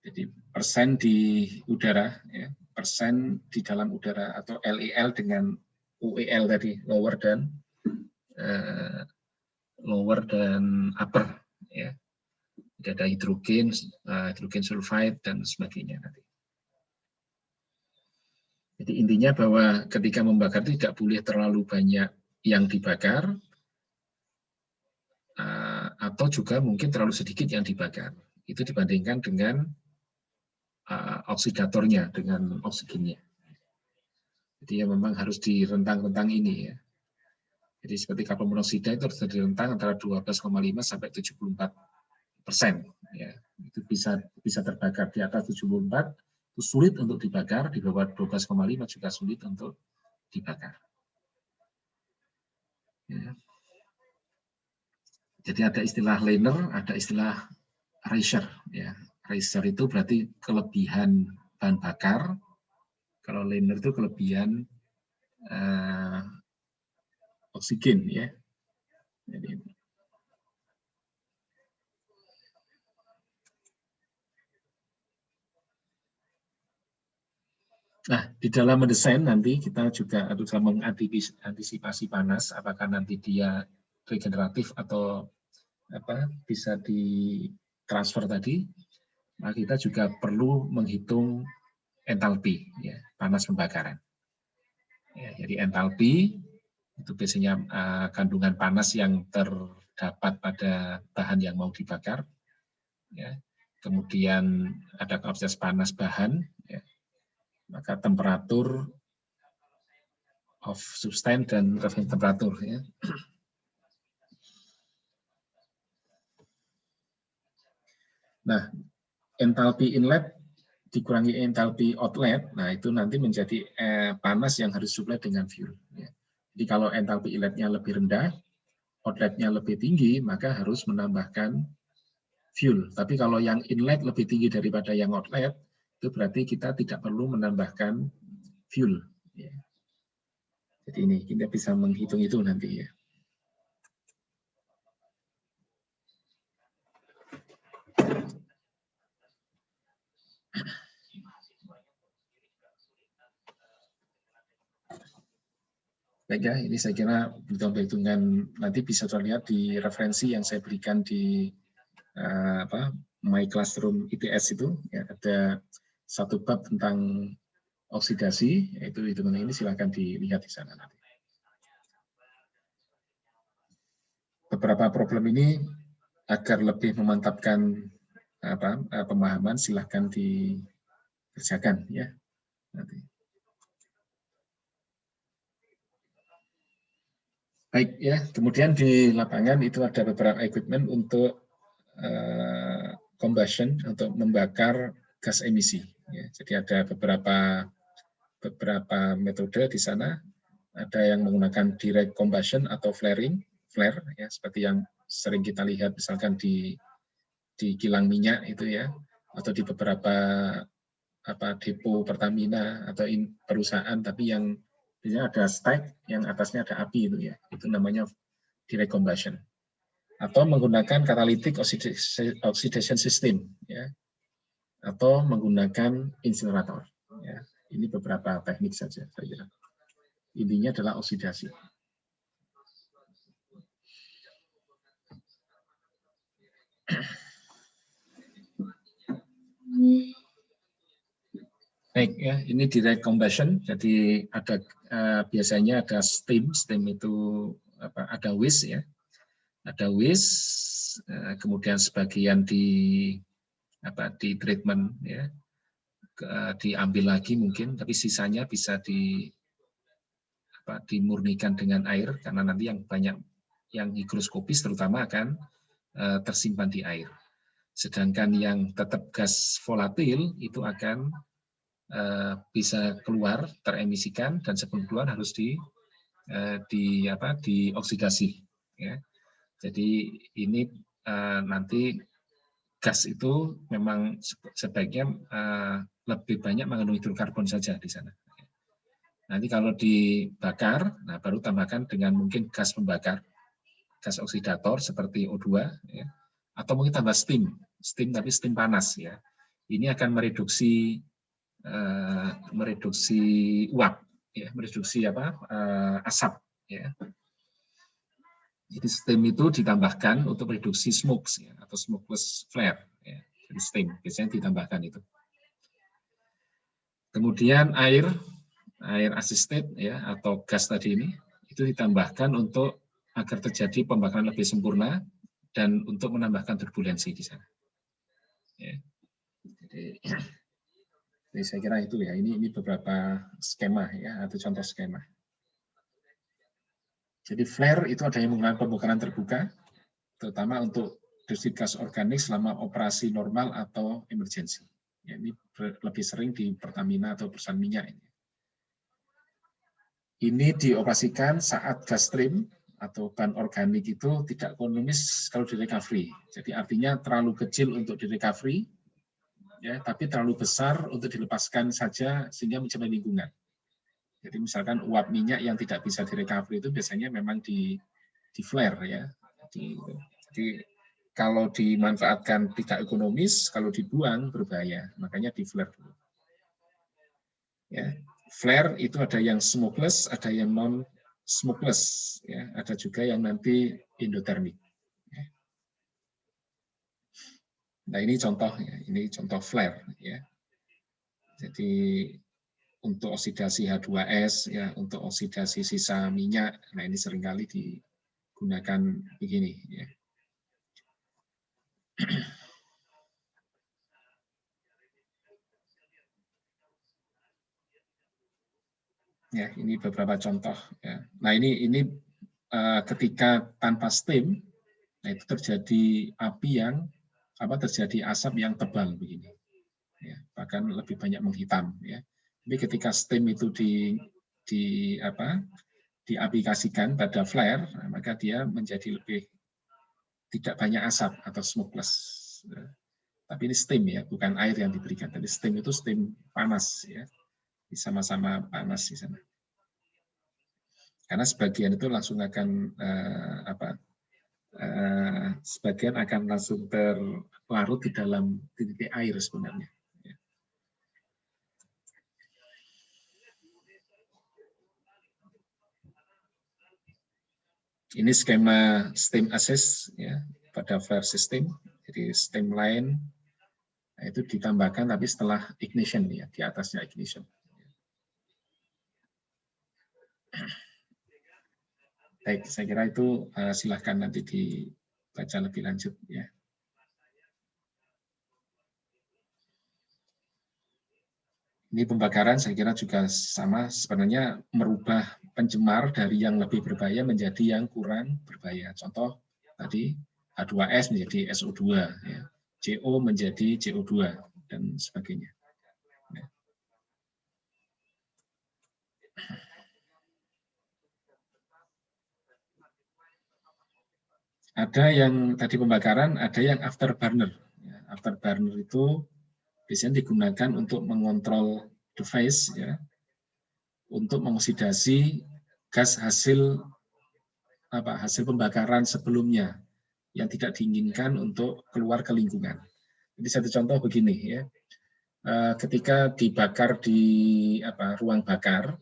Jadi persen di udara, ya, persen di dalam udara, atau LEL dengan UEL tadi, lower than lower dan upper, ya. Jadi ada hidrogen, hidrogen sulfide dan sebagainya nanti. Jadi intinya bahwa ketika membakar tidak boleh terlalu banyak yang dibakar, atau juga mungkin terlalu sedikit yang dibakar. Itu dibandingkan dengan oksidatornya, dengan oksigennya. Jadi ya memang harus di rentang-rentang ini ya. Jadi seperti karbon monoksida itu harus di rentang antara 12,5 sampai 74%. Ya, itu bisa terbakar di atas 74, itu sulit untuk dibakar, di bawah 12,5 juga sulit untuk dibakar. Ya. Jadi ada istilah Lehner, ada istilah Reicher. Ya. Reicher itu berarti kelebihan bahan bakar. Kalau Lehner itu kelebihan oksigen, ya. Jadi, nah, di dalam mendesain nanti kita juga harus mengantisipasi panas, apakah nanti dia regeneratif atau bisa ditransfer tadi. Nah, kita juga perlu menghitung entalpi, ya, panas pembakaran. Ya, jadi entalpi itu biasanya kandungan panas yang terdapat pada bahan yang mau dibakar. Ya. Kemudian ada kapasitas panas bahan, ya. Maka temperatur of substance dan reference temperatur. Ya. Nah, entalpi inlet dikurangi entalpi outlet, nah itu nanti menjadi panas yang harus supply dengan fuel. Ya. Jadi kalau entalpi inletnya lebih rendah, outletnya lebih tinggi, maka harus menambahkan fuel. Tapi kalau yang inlet lebih tinggi daripada yang outlet, itu berarti kita tidak perlu menambahkan fuel. Ya. Jadi ini kita bisa menghitung itu nanti ya. Baik ya, ini saya kira perhitungan nanti bisa terlihat di referensi yang saya berikan di My Classroom ITS itu. Ya, ada satu bab tentang oksidasi, yaitu hitungan ini silakan dilihat di sana nanti. Beberapa problem ini agar lebih memantapkan pemahaman, silakan dikerjakan ya nanti. Baik ya, kemudian di lapangan itu ada beberapa equipment untuk combustion, untuk membakar gas emisi. Ya, jadi ada beberapa metode di sana. Ada yang menggunakan direct combustion atau flare, ya, seperti yang sering kita lihat misalkan di kilang minyak itu ya, atau di beberapa depo Pertamina atau perusahaan, tapi yang biasanya ada stack, yang atasnya ada api itu ya, itu namanya direct combustion. Atau menggunakan catalytic oxidation system, ya, atau menggunakan insinerator. Ya. Ini beberapa teknik saja, saya kira. Intinya adalah oksidasi. Baik ya, ini direct combustion. Jadi ada biasanya ada steam itu ada waste ya, ada waste, kemudian sebagian di treatment ya, diambil lagi mungkin, tapi sisanya bisa dimurnikan dengan air karena nanti yang banyak yang higroskopis terutama akan tersimpan di air. Sedangkan yang tetap gas volatil itu akan bisa keluar, teremisikan, dan sebelum keluar harus dioksidasi. Ya. Jadi ini nanti gas itu memang sebaiknya lebih banyak mengandung hidrokarbon saja di sana. Nanti kalau dibakar, nah baru tambahkan dengan mungkin gas pembakar, gas oksidator seperti O2, ya. Atau mungkin tambah steam tapi steam panas ya. Ini akan mereduksi uap, ya, mereduksi asap, ya. Jadi steam itu ditambahkan untuk reduksi smokes ya, atau smokeless flare. Ya. Jadi steam biasanya ditambahkan itu. Kemudian air assisted ya, atau gas tadi ini itu ditambahkan untuk agar terjadi pembakaran lebih sempurna dan untuk menambahkan turbulensi di sana. Ya. Jadi saya kira itu ya, ini beberapa skema ya, atau contoh skema. Jadi flare itu ada yang menggunakan pembakaran terbuka, terutama untuk deposit gas organik selama operasi normal atau emergensi. Ya, ini lebih sering di Pertamina atau perusahaan minyak ini. Ini dioperasikan saat gas stream atau bahan organik itu tidak ekonomis kalau di recovery. Jadi artinya terlalu kecil untuk di recovery, ya, tapi terlalu besar untuk dilepaskan saja sehingga mencapai lingkungan. Jadi misalkan uap minyak yang tidak bisa direcovery itu biasanya memang di flare ya. Jadi kalau dimanfaatkan tidak ekonomis, kalau dibuang berbahaya, makanya di flare dulu. Ya, flare itu ada yang smokeless, ada yang non smokeless, ya, ada juga yang nanti endothermic. Ya. Nah ini contoh ya, ini contoh flare ya. Jadi untuk oksidasi H2S, ya, untuk oksidasi sisa minyak, nah ini seringkali digunakan begini. Ya. Ya, ini beberapa contoh. Ya. Nah ini ketika tanpa steam, nah itu terjadi api yang terjadi asap yang tebal begini. Ya, bahkan lebih banyak menghitam. Ya. Tapi ketika steam itu diaplikasikan pada flare, maka dia menjadi lebih tidak banyak asap atau smokeless. Tapi ini steam ya, bukan air yang diberikan. Tapi steam itu steam panas ya, sama-sama panas di sana. Karena sebagian itu langsung akan sebagian akan langsung terlarut di dalam titik air sebenarnya. Ini skema steam assess ya pada flare system. Jadi steam line nah itu ditambahkan tapi setelah ignition ya, di atasnya ignition. Baik, saya kira itu silahkan nanti dibaca lebih lanjut ya. Ini pembakaran saya kira juga sama, sebenarnya merubah pencemar dari yang lebih berbahaya menjadi yang kurang berbahaya. Contoh tadi H2S menjadi SO2, ya. CO menjadi CO2 dan sebagainya. Ya. Ada yang tadi pembakaran, ada yang afterburner. Ya, afterburner itu biasanya digunakan untuk mengontrol device ya, untuk mengoksidasi gas hasil pembakaran sebelumnya yang tidak diinginkan untuk keluar ke lingkungan. Jadi satu contoh begini ya, ketika dibakar di ruang bakar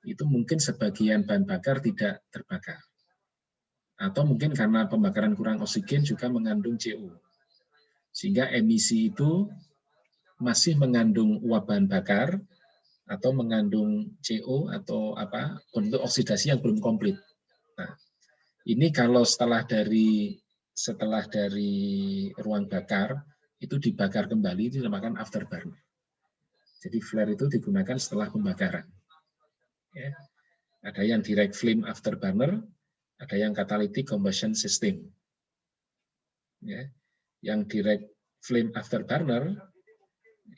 itu mungkin sebagian bahan bakar tidak terbakar, atau mungkin karena pembakaran kurang oksigen juga mengandung CO, sehingga emisi itu masih mengandung uap bahan bakar atau mengandung CO atau untuk oksidasi yang belum komplit. Nah, ini kalau setelah dari ruang bakar itu dibakar kembali, itu dinamakan afterburner. Jadi flare itu digunakan setelah pembakaran. Ya. Ada yang direct flame afterburner, ada yang catalytic combustion system. Ya. Yang direct flame afterburner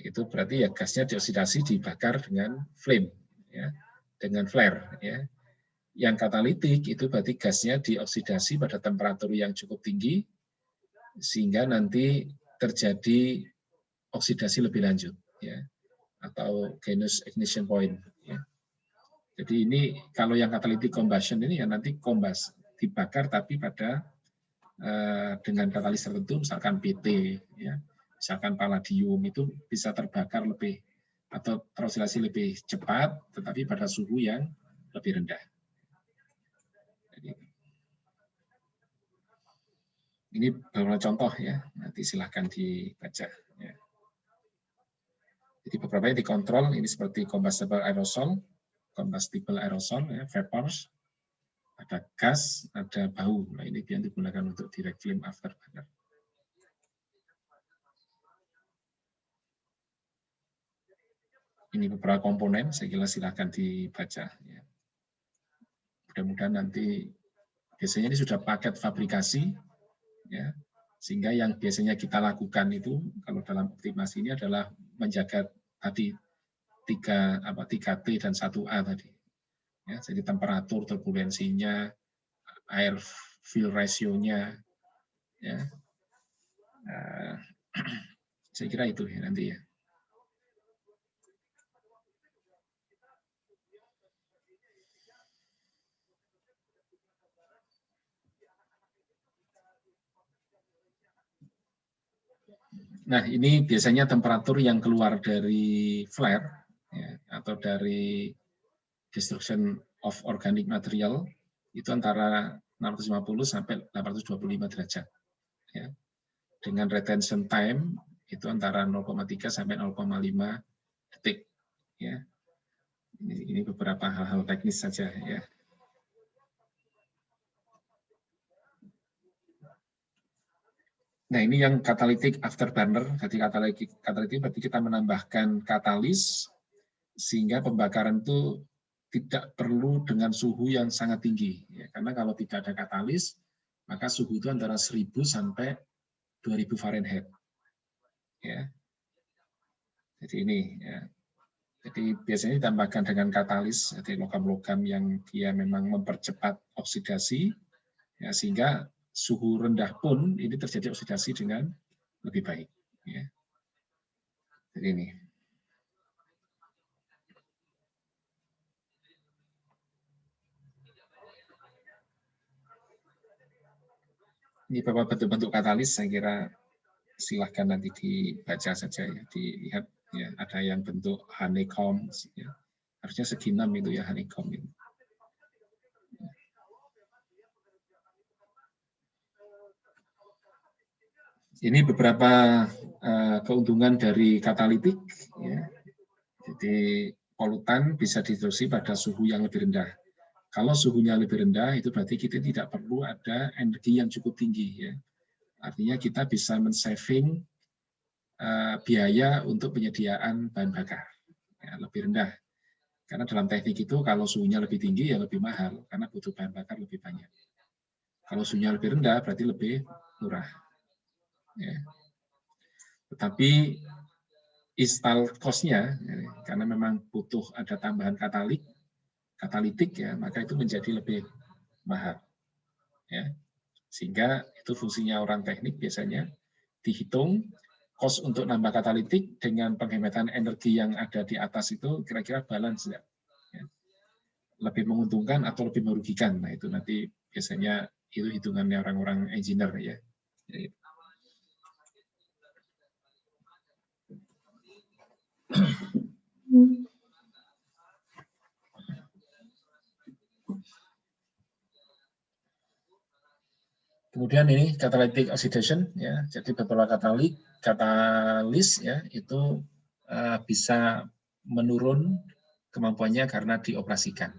itu berarti ya gasnya dioksidasi dibakar dengan flame, ya, dengan flare. Ya. Yang katalitik itu berarti gasnya dioksidasi pada temperatur yang cukup tinggi sehingga nanti terjadi oksidasi lebih lanjut, ya, atau genus ignition point. Ya. Jadi ini kalau yang catalytic combustion ini ya nanti dibakar tapi pada dengan katalis tertentu, misalkan PT, ya, misalkan palladium itu bisa terbakar lebih atau teroksidasi lebih cepat, tetapi pada suhu yang lebih rendah. Ini beberapa contoh ya, nanti silahkan dibaca. Ya. Jadi beberapa yang dikontrol, ini seperti combustible aerosol, ya, vapors, ada gas, ada bau. Nah, ini yang digunakan untuk direct flame afterburner. Ini beberapa komponen, saya kira silahkan dibaca. Ya. Mudah-mudahan nanti, biasanya ini sudah paket fabrikasi, ya, sehingga yang biasanya kita lakukan itu, kalau dalam optimasi ini adalah menjaga tadi 3T dan 1A tadi. Ya, jadi temperatur, turbulensinya, air fill ratio-nya, ya. Saya kira itu ya nanti ya. Nah, ini biasanya temperatur yang keluar dari flare ya, atau dari destruction of organic material itu antara 650 sampai 825 derajat. Ya. Dengan retention time itu antara 0,3 sampai 0,5 detik. Ya. Ini beberapa hal-hal teknis saja ya. Nah, ini yang catalytic afterburner. Jadi catalytic berarti kita menambahkan katalis sehingga pembakaran itu tidak perlu dengan suhu yang sangat tinggi. Ya, karena kalau tidak ada katalis, maka suhu itu antara 1000 sampai 2000 Fahrenheit. Ya. Jadi ini ya. Jadi biasanya ditambahkan dengan katalis, jadi logam-logam yang dia memang mempercepat oksidasi, ya, sehingga suhu rendah pun ini terjadi oksidasi dengan lebih baik. Ya. Jadi ini. Ini beberapa bentuk-bentuk katalis, saya kira silahkan nanti dibaca saja ya, dilihat ya, ada yang bentuk honeycomb, ya. Harusnya segi 6 itu ya honeycomb itu. Ini beberapa keuntungan dari katalitik, ya. Jadi polutan bisa dideteksi pada suhu yang lebih rendah. Kalau suhunya lebih rendah, itu berarti kita tidak perlu ada energi yang cukup tinggi, ya. Artinya kita bisa men-saving biaya untuk penyediaan bahan bakar, ya, lebih rendah. Karena dalam teknik itu kalau suhunya lebih tinggi ya lebih mahal, karena butuh bahan bakar lebih banyak. Kalau suhunya lebih rendah berarti lebih murah. Ya. Tetapi install cost-nya, ya, karena memang butuh ada tambahan katalitik ya, maka itu menjadi lebih mahal. Ya. Sehingga itu fungsinya orang teknik biasanya dihitung cost untuk nambah katalitik dengan penghematan energi yang ada di atas itu kira-kira balance ya. Lebih menguntungkan atau lebih merugikan. Nah, itu nanti biasanya itu hitungannya orang-orang engineer ya. Kemudian ini catalytic oxidation ya. Jadi beberapa katalis ya itu bisa menurun kemampuannya karena dioperasikan.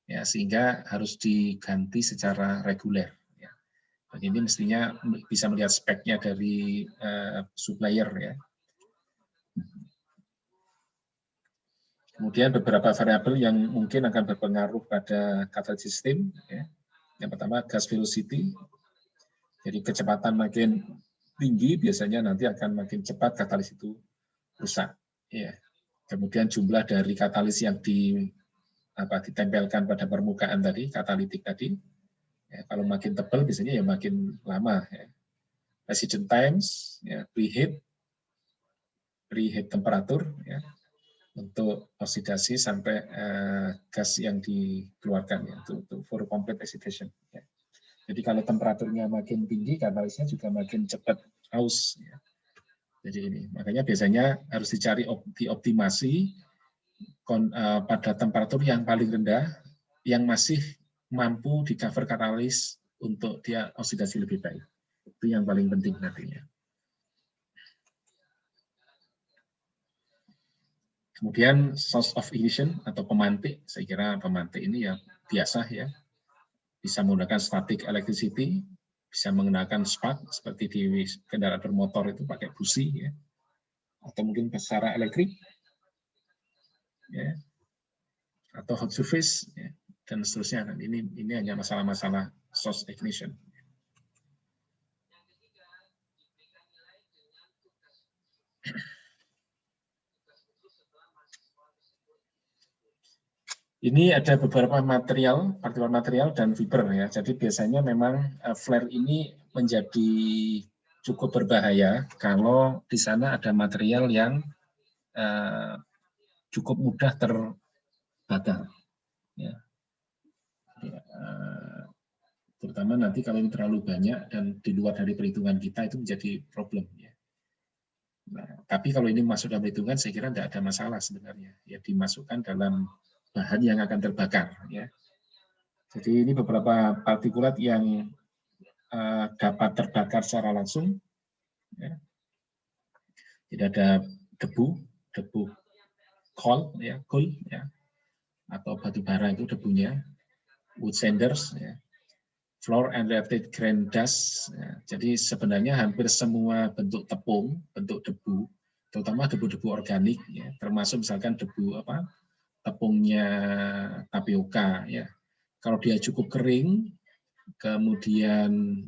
Ya, sehingga harus diganti secara reguler. Ya. Ini mestinya bisa melihat speknya dari supplier ya. Kemudian beberapa variabel yang mungkin akan berpengaruh pada catalytic system. Ya. Yang pertama gas velocity. Jadi kecepatan makin tinggi biasanya nanti akan makin cepat katalis itu rusak. Ya. Kemudian jumlah dari katalis yang ditempelkan pada permukaan tadi, katalitik tadi, ya, kalau makin tebal biasanya ya makin lama. Ya. Residence times, ya, preheat temperatur, ya, untuk oksidasi sampai gas yang dikeluarkan ya, untuk for complete oxidation. Ya. Jadi kalau temperaturnya makin tinggi, katalisnya juga makin cepat aus. Ya. Jadi ini, makanya biasanya harus dicari dioptimasi pada temperatur yang paling rendah, yang masih mampu di cover katalis untuk dia oksidasi lebih baik. Itu yang paling penting nantinya. Kemudian source of ignition atau pemantik, saya kira pemantik ini ya biasa ya, bisa menggunakan static electricity, bisa menggunakan spark seperti di kendaraan bermotor itu pakai busi ya, atau mungkin secara elektrik, ya, atau hot surface ya, dan seterusnya. Dan ini hanya masalah-masalah source ignition. Ini ada beberapa material, partikulat material dan fiber ya. Jadi biasanya memang flare ini menjadi cukup berbahaya kalau di sana ada material yang cukup mudah terbakar. Ya. Terutama nanti kalau ini terlalu banyak dan di luar dari perhitungan kita itu menjadi problem. Ya. Nah, tapi kalau ini masuk dalam perhitungan, saya kira tidak ada masalah sebenarnya. Ya dimasukkan dalam bahan yang akan terbakar. Ya. Jadi ini beberapa partikulat yang dapat terbakar secara langsung. Ya. Jadi ada debu coal, ya, atau batu bara itu debunya, wood cinders, ya, floor and related grain dust. Ya. Jadi sebenarnya hampir semua bentuk tepung, bentuk debu, terutama debu-debu organik, ya, termasuk misalkan debu tepungnya tapioka, ya. Kalau dia cukup kering, kemudian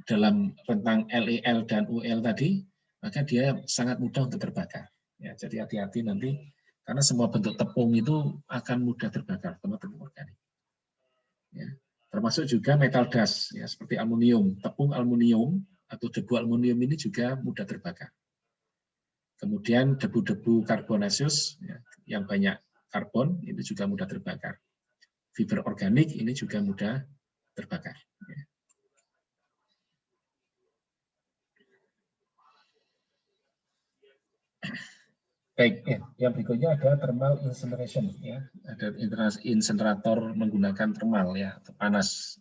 dalam rentang LEL dan UL tadi, maka dia sangat mudah untuk terbakar. Ya, jadi hati-hati nanti, karena semua bentuk tepung itu akan mudah terbakar, teman-teman organik. Ya. Termasuk juga metal dust, ya, seperti aluminium. Tepung aluminium atau debu aluminium ini juga mudah terbakar. Kemudian debu-debu karbonaceous, ya, yang banyak karbon, itu juga mudah terbakar. Fiber organik ini juga mudah terbakar. Ya. Baik, ya. Yang berikutnya ada thermal incineration, ya. Ada insenerator menggunakan thermal, ya, atau panas.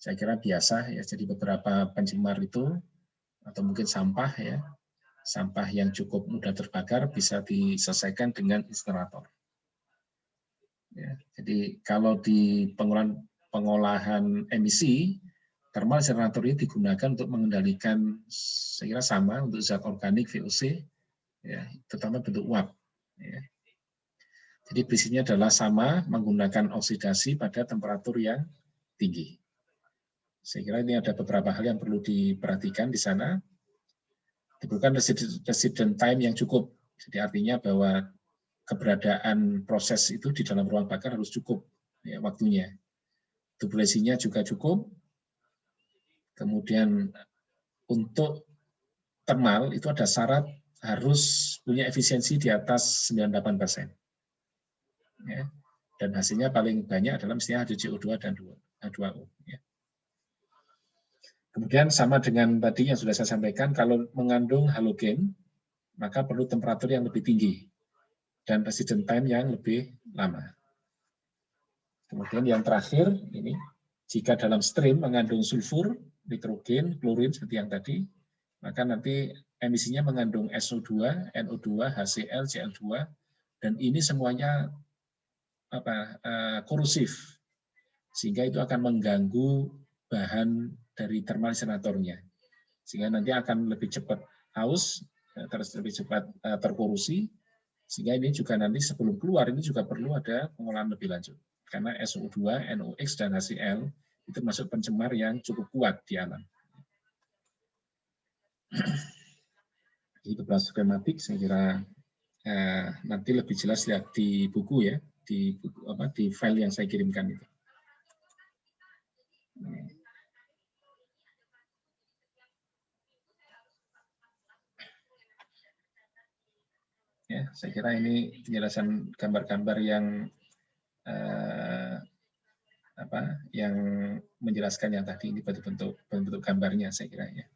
Saya kira biasa, ya. Jadi beberapa pencemar itu atau mungkin sampah, ya, sampah yang cukup mudah terbakar bisa diselesaikan dengan insenerator. Ya. Jadi kalau di pengolahan emisi, thermal insenerator ini digunakan untuk mengendalikan, saya kira sama untuk zat organik VOC. Ya, terutama bentuk uap. Ya. Jadi prinsipnya adalah sama menggunakan oksidasi pada temperatur yang tinggi. Saya kira ini ada beberapa hal yang perlu diperhatikan di sana. Diperlukan resident time yang cukup. Jadi artinya bahwa keberadaan proses itu di dalam ruang bakar harus cukup ya, waktunya. Durasinya juga cukup. Kemudian untuk thermal itu ada syarat harus punya efisiensi di atas 98%. Ya. Dan hasilnya paling banyak adalah mestinya ada CO2 dan H2O. Ya. Kemudian sama dengan tadi yang sudah saya sampaikan, kalau mengandung halogen, maka perlu temperatur yang lebih tinggi dan resident time yang lebih lama. Kemudian yang terakhir, ini jika dalam stream mengandung sulfur, nitrogen, klorin seperti yang tadi, maka nanti emisinya mengandung SO2, NO2, HCl, Cl2, dan ini semuanya korosif, sehingga itu akan mengganggu bahan dari thermal inseneratornya, sehingga nanti akan lebih cepat haus, terus lebih cepat terkorosi, sehingga ini juga nanti sebelum keluar ini juga perlu ada pengolahan lebih lanjut, karena SO2, NOx, dan HCl itu masuk pencemar yang cukup kuat di alam. Ini beberapa skematik, saya kira nanti lebih jelas lihat di buku ya, di file yang saya kirimkan itu. Ya, saya kira ini penjelasan gambar-gambar yang yang menjelaskan yang tadi, ini bentuk gambarnya saya kira ya.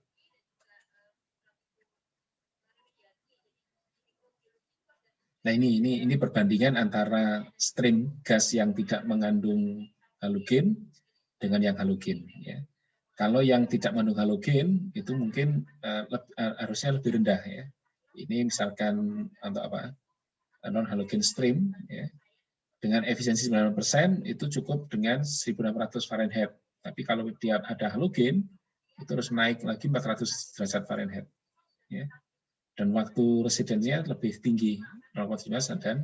Nah ini perbandingan antara stream gas yang tidak mengandung halogen dengan yang halogen. Ya. Kalau yang tidak mengandung halogen itu mungkin harusnya lebih rendah ya. Ini misalkan untuk apa? Non halogen stream ya. Dengan efisiensi 90% itu cukup dengan 1600 Fahrenheit. Tapi kalau dia ada halogen itu harus naik lagi 400 derajat Fahrenheit ya. Dan waktu residensinya lebih tinggi 0,5 dan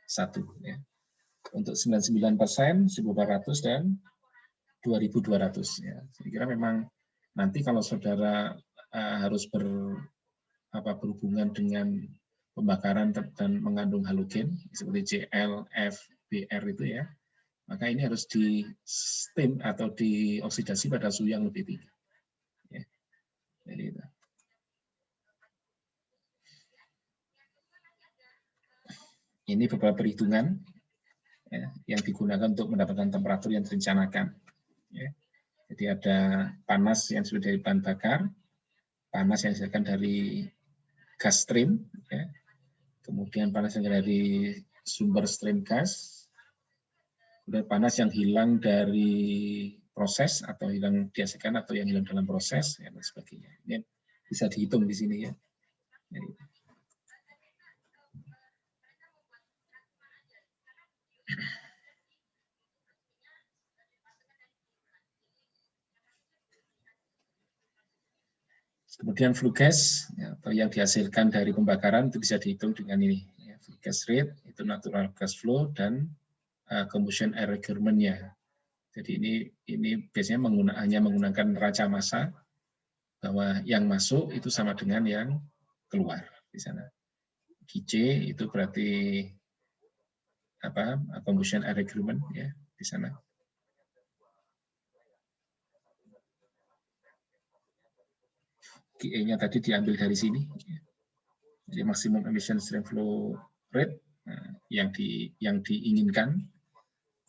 1 ya. Untuk 99%, 1400 dan 2200 ya. Saya kira memang nanti kalau saudara harus berhubungan dengan pembakaran dan mengandung halogen seperti Cl, F, Br itu ya, maka ini harus di steam atau dioksidasi pada suhu yang lebih tinggi. Ya. Jadi itu. Ini beberapa perhitungan ya, yang digunakan untuk mendapatkan temperatur yang direncanakan. Ya. Jadi ada panas yang sudah dari bahan bakar, panas yang dihasilkan dari gas stream, ya. Kemudian panas yang dari sumber stream gas, kemudian panas yang hilang dari proses atau hilang dihasilkan atau yang hilang dalam proses, ya, dan sebagainya. Ini bisa dihitung di sini ya. Jadi, kemudian flue gas ya, atau yang dihasilkan dari pembakaran itu bisa dihitung dengan ini. Ya, flue gas rate itu natural gas flow dan combustion air requirement-nya. Jadi ini biasanya hanya menggunakan neraca massa bahwa yang masuk itu sama dengan yang keluar di sana. GC itu berarti apa? Combustion air requirement ya di sana. GE-nya tadi diambil dari sini. Jadi maximum emission stream flow rate yang diinginkan.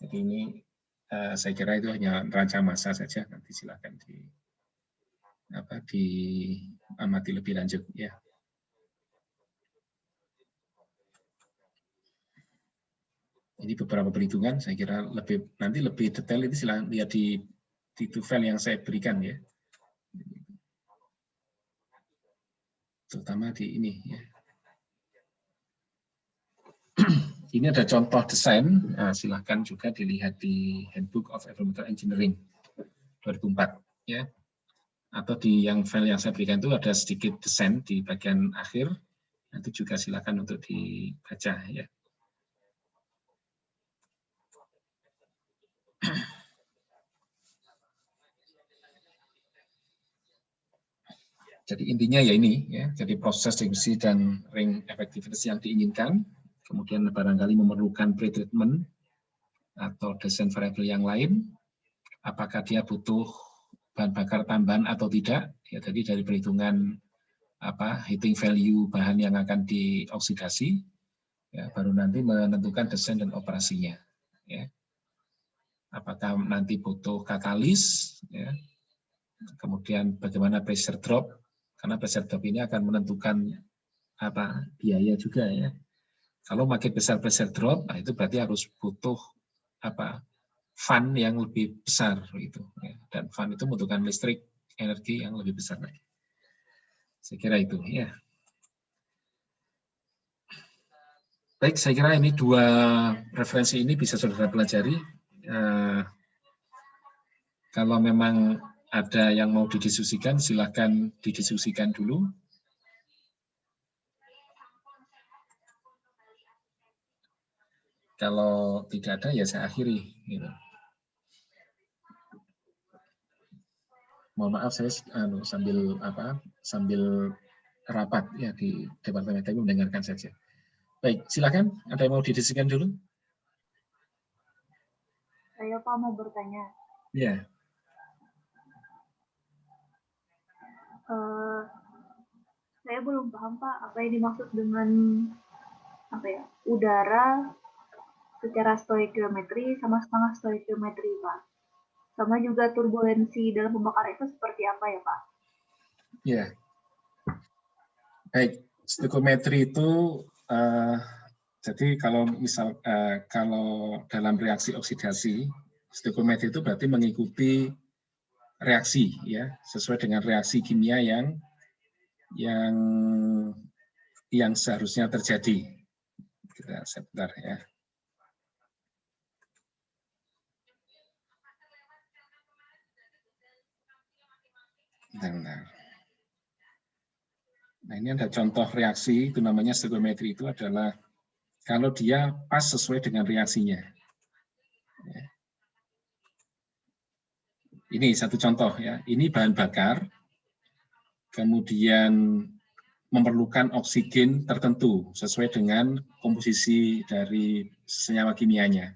Jadi ini saya kira itu hanya neraca massa saja. Nanti silakan diamati lebih lanjut ya. Ini beberapa perhitungan, saya kira nanti lebih detail itu silakan lihat di file yang saya berikan ya. Terutama di ini ya. Ini ada contoh desain, silahkan juga dilihat di Handbook of Environmental Engineering 2004 ya. Atau di yang file yang saya berikan itu ada sedikit desain di bagian akhir, nanti juga silakan untuk dibaca ya. Jadi intinya ya ini ya, jadi proses distribusi dan ring effectiveness yang diinginkan, kemudian barangkali memerlukan pretreatment atau desain variabel yang lain, apakah dia butuh bahan bakar tambahan atau tidak, ya tadi dari perhitungan heating value bahan yang akan dioksidasi, ya, baru nanti menentukan desain dan operasinya. Ya. Apakah nanti butuh katalis, ya. Kemudian bagaimana pressure drop, karena pressure drop ini akan menentukan biaya juga ya. Kalau makin besar pressure drop, nah itu berarti harus butuh fan yang lebih besar gitu. Ya. Dan fan itu membutuhkan listrik energi yang lebih besar lagi. Saya kira itu ya. Baik, saya kira ini dua referensi ini bisa saudara pelajari. Kalau memang ada yang mau didiskusikan, silakan didiskusikan dulu. Kalau tidak ada, ya saya akhiri. Gitu. Mohon maaf, saya sambil rapat ya di Departemen Teknik mendengarkan saja. Baik, silakan. Ada yang mau didiskusikan dulu? Saya Pak mau bertanya. Ya. Saya belum paham Pak apa yang dimaksud dengan udara secara stoikiometri sama setengah stoikiometri Pak. Sama juga turbulensi dalam pembakaran itu seperti apa ya Pak? Ya. Baik, stoikiometri itu jadi kalau kalau dalam reaksi oksidasi, stoikiometri itu berarti mengikuti reaksi ya, sesuai dengan reaksi kimia yang seharusnya terjadi. Kita sebentar ya. Bentar. Nah, ini ada contoh reaksi, itu namanya stoichiometry, itu adalah kalau dia pas sesuai dengan reaksinya. Ini satu contoh ya, ini bahan bakar, kemudian memerlukan oksigen tertentu sesuai dengan komposisi dari senyawa kimianya.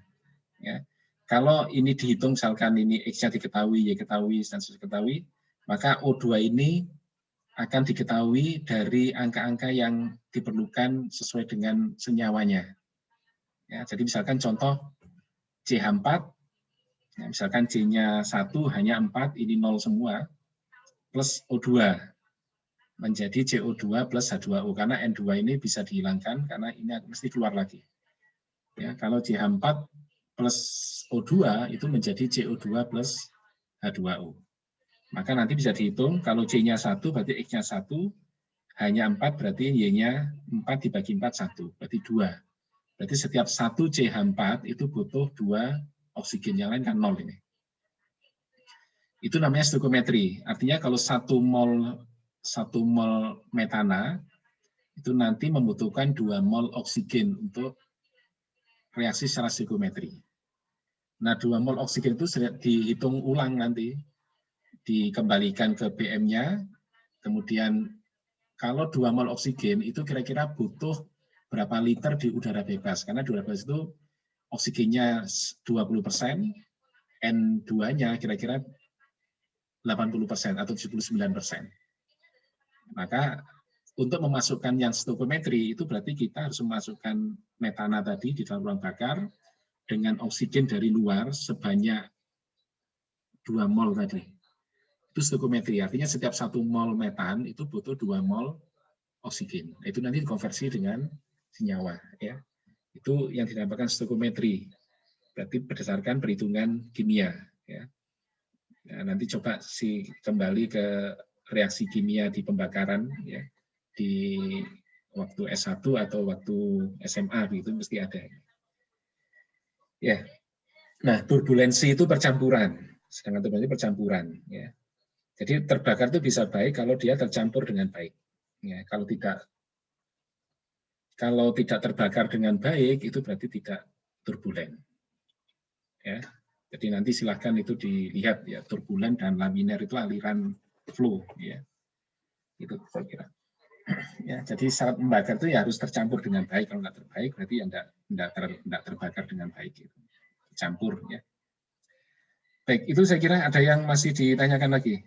Ya. Kalau ini dihitung, misalkan ini X-nya diketahui, Y ketahui, dan seterusnya diketahui, maka O2 ini akan diketahui dari angka-angka yang diperlukan sesuai dengan senyawanya. Ya, jadi misalkan contoh CH4, ya, misalkan C-nya 1 hanya 4, ini 0 semua, plus O2, menjadi CO2 plus H2O, karena N2 ini bisa dihilangkan, karena ini mesti keluar lagi. Ya, kalau CH4 plus O2 itu menjadi CO2 plus H2O. Maka nanti bisa dihitung, kalau C-nya 1 berarti X-nya 1, hanya 4 berarti Y-nya 4 dibagi 4, 1, berarti 2. Berarti setiap 1 CH4 itu butuh 2 oksigen, yang lain kan 0 ini. Itu namanya stoichiometry. Artinya kalau 1 mol metana itu nanti membutuhkan 2 mol oksigen untuk reaksi secara stoichiometry. Nah, 2 mol oksigen itu dihitung ulang nanti, dikembalikan ke BM-nya, kemudian kalau 2 mol oksigen itu kira-kira butuh berapa liter di udara bebas, karena udara bebas itu oksigennya 20%, N2-nya kira-kira 80% atau 79%. Maka untuk memasukkan yang stoichiometry itu berarti kita harus memasukkan metana tadi di dalam ruang bakar dengan oksigen dari luar sebanyak 2 mol tadi. Itu stoichiometry, artinya setiap 1 mol metan itu butuh 2 mol oksigen. Itu nanti dikonversi dengan senyawa. Ya. Itu yang dinamakan stoichiometry. Berarti berdasarkan perhitungan kimia. Ya. Nah, nanti coba kembali ke reaksi kimia di pembakaran, ya, di waktu S1 atau waktu SMA, itu mesti ada. Ya. Nah, turbulensi itu percampuran, sedangkan turbulensi percampuran. Ya. Jadi terbakar itu bisa baik kalau dia tercampur dengan baik. Ya, kalau tidak terbakar dengan baik, itu berarti tidak turbulen. Ya. Jadi nanti silahkan itu dilihat ya, turbulen dan laminar itu aliran flow. Ya. Itu saya kira. Ya, jadi syarat membakar itu ya harus tercampur dengan baik. Kalau nggak terbaik, berarti ya tidak terbakar dengan baik. Gitu. Campur. Ya. Baik, itu saya kira ada yang masih ditanyakan lagi.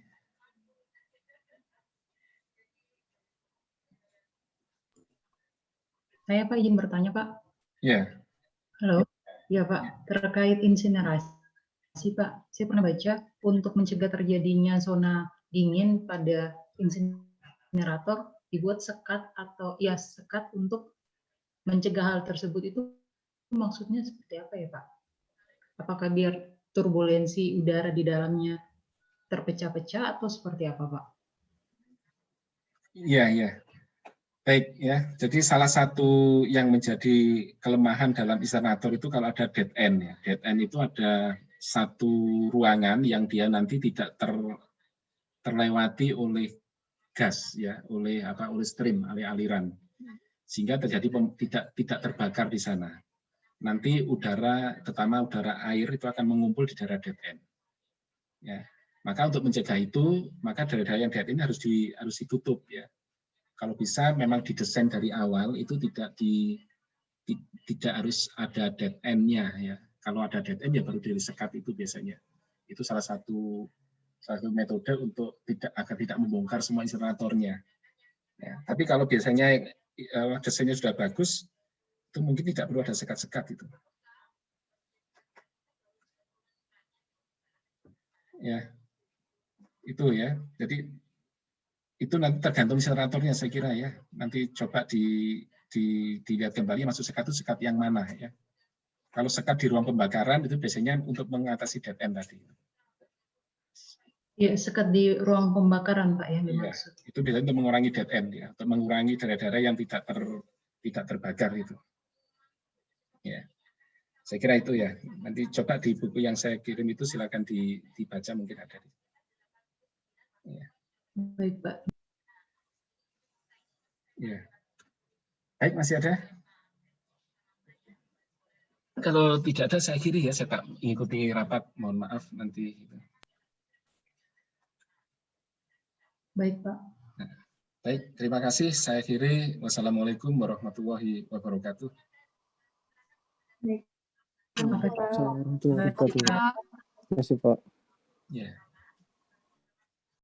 Saya Pak izin bertanya Pak. Ya. Halo. Ya Pak, terkait insinerasi Pak, saya pernah baca untuk mencegah terjadinya zona dingin pada insinerator dibuat sekat atau ya sekat untuk mencegah hal tersebut, itu maksudnya seperti apa ya Pak? Apakah biar turbulensi udara di dalamnya terpecah-pecah atau seperti apa Pak? Iya, iya. Baik ya, jadi salah satu yang menjadi kelemahan dalam insinerator itu kalau ada dead end ya. Dead end itu ada satu ruangan yang dia nanti tidak terlewati oleh gas ya, oleh stream, oleh aliran. Sehingga terjadi tidak terbakar di sana. Nanti udara, terutama udara air itu akan mengumpul di daerah dead end. Ya. Maka untuk mencegah itu, maka daerah yang dead end harus ditutup ya. Kalau bisa memang didesain dari awal itu tidak harus ada dead end-nya ya. Kalau ada dead end ya baru disekat itu biasanya. Itu salah satu metode untuk agar tidak membongkar semua insineratornya. Ya, tapi kalau biasanya desainnya sudah bagus, itu mungkin tidak perlu ada sekat-sekat itu. Ya, itu ya. Jadi itu nanti tergantung insineratornya saya kira ya. Nanti coba dilihat kembali masuk sekat itu sekat yang mana ya. Kalau sekat di ruang pembakaran itu biasanya untuk mengatasi dead end tadi. Ya, sekat di ruang pembakaran, Pak, yang Iya, dimaksud. itu biasanya untuk mengurangi dead end ya, atau mengurangi daerah-daerah yang tidak terbakar itu. Ya, saya kira itu ya. Nanti coba di buku yang saya kirim itu silakan dibaca, mungkin ada. Ya. Baik, Pak. Ya. Baik, masih ada? Kalau tidak ada, saya kira ya, saya tak mengikuti rapat. Mohon maaf nanti. Baik, Pak. Nah, baik, terima kasih. Saya akhiri. Wassalamualaikum warahmatullahi wabarakatuh. Baik. Terima kasih, Pak. Terima kasih, Pak. Ya.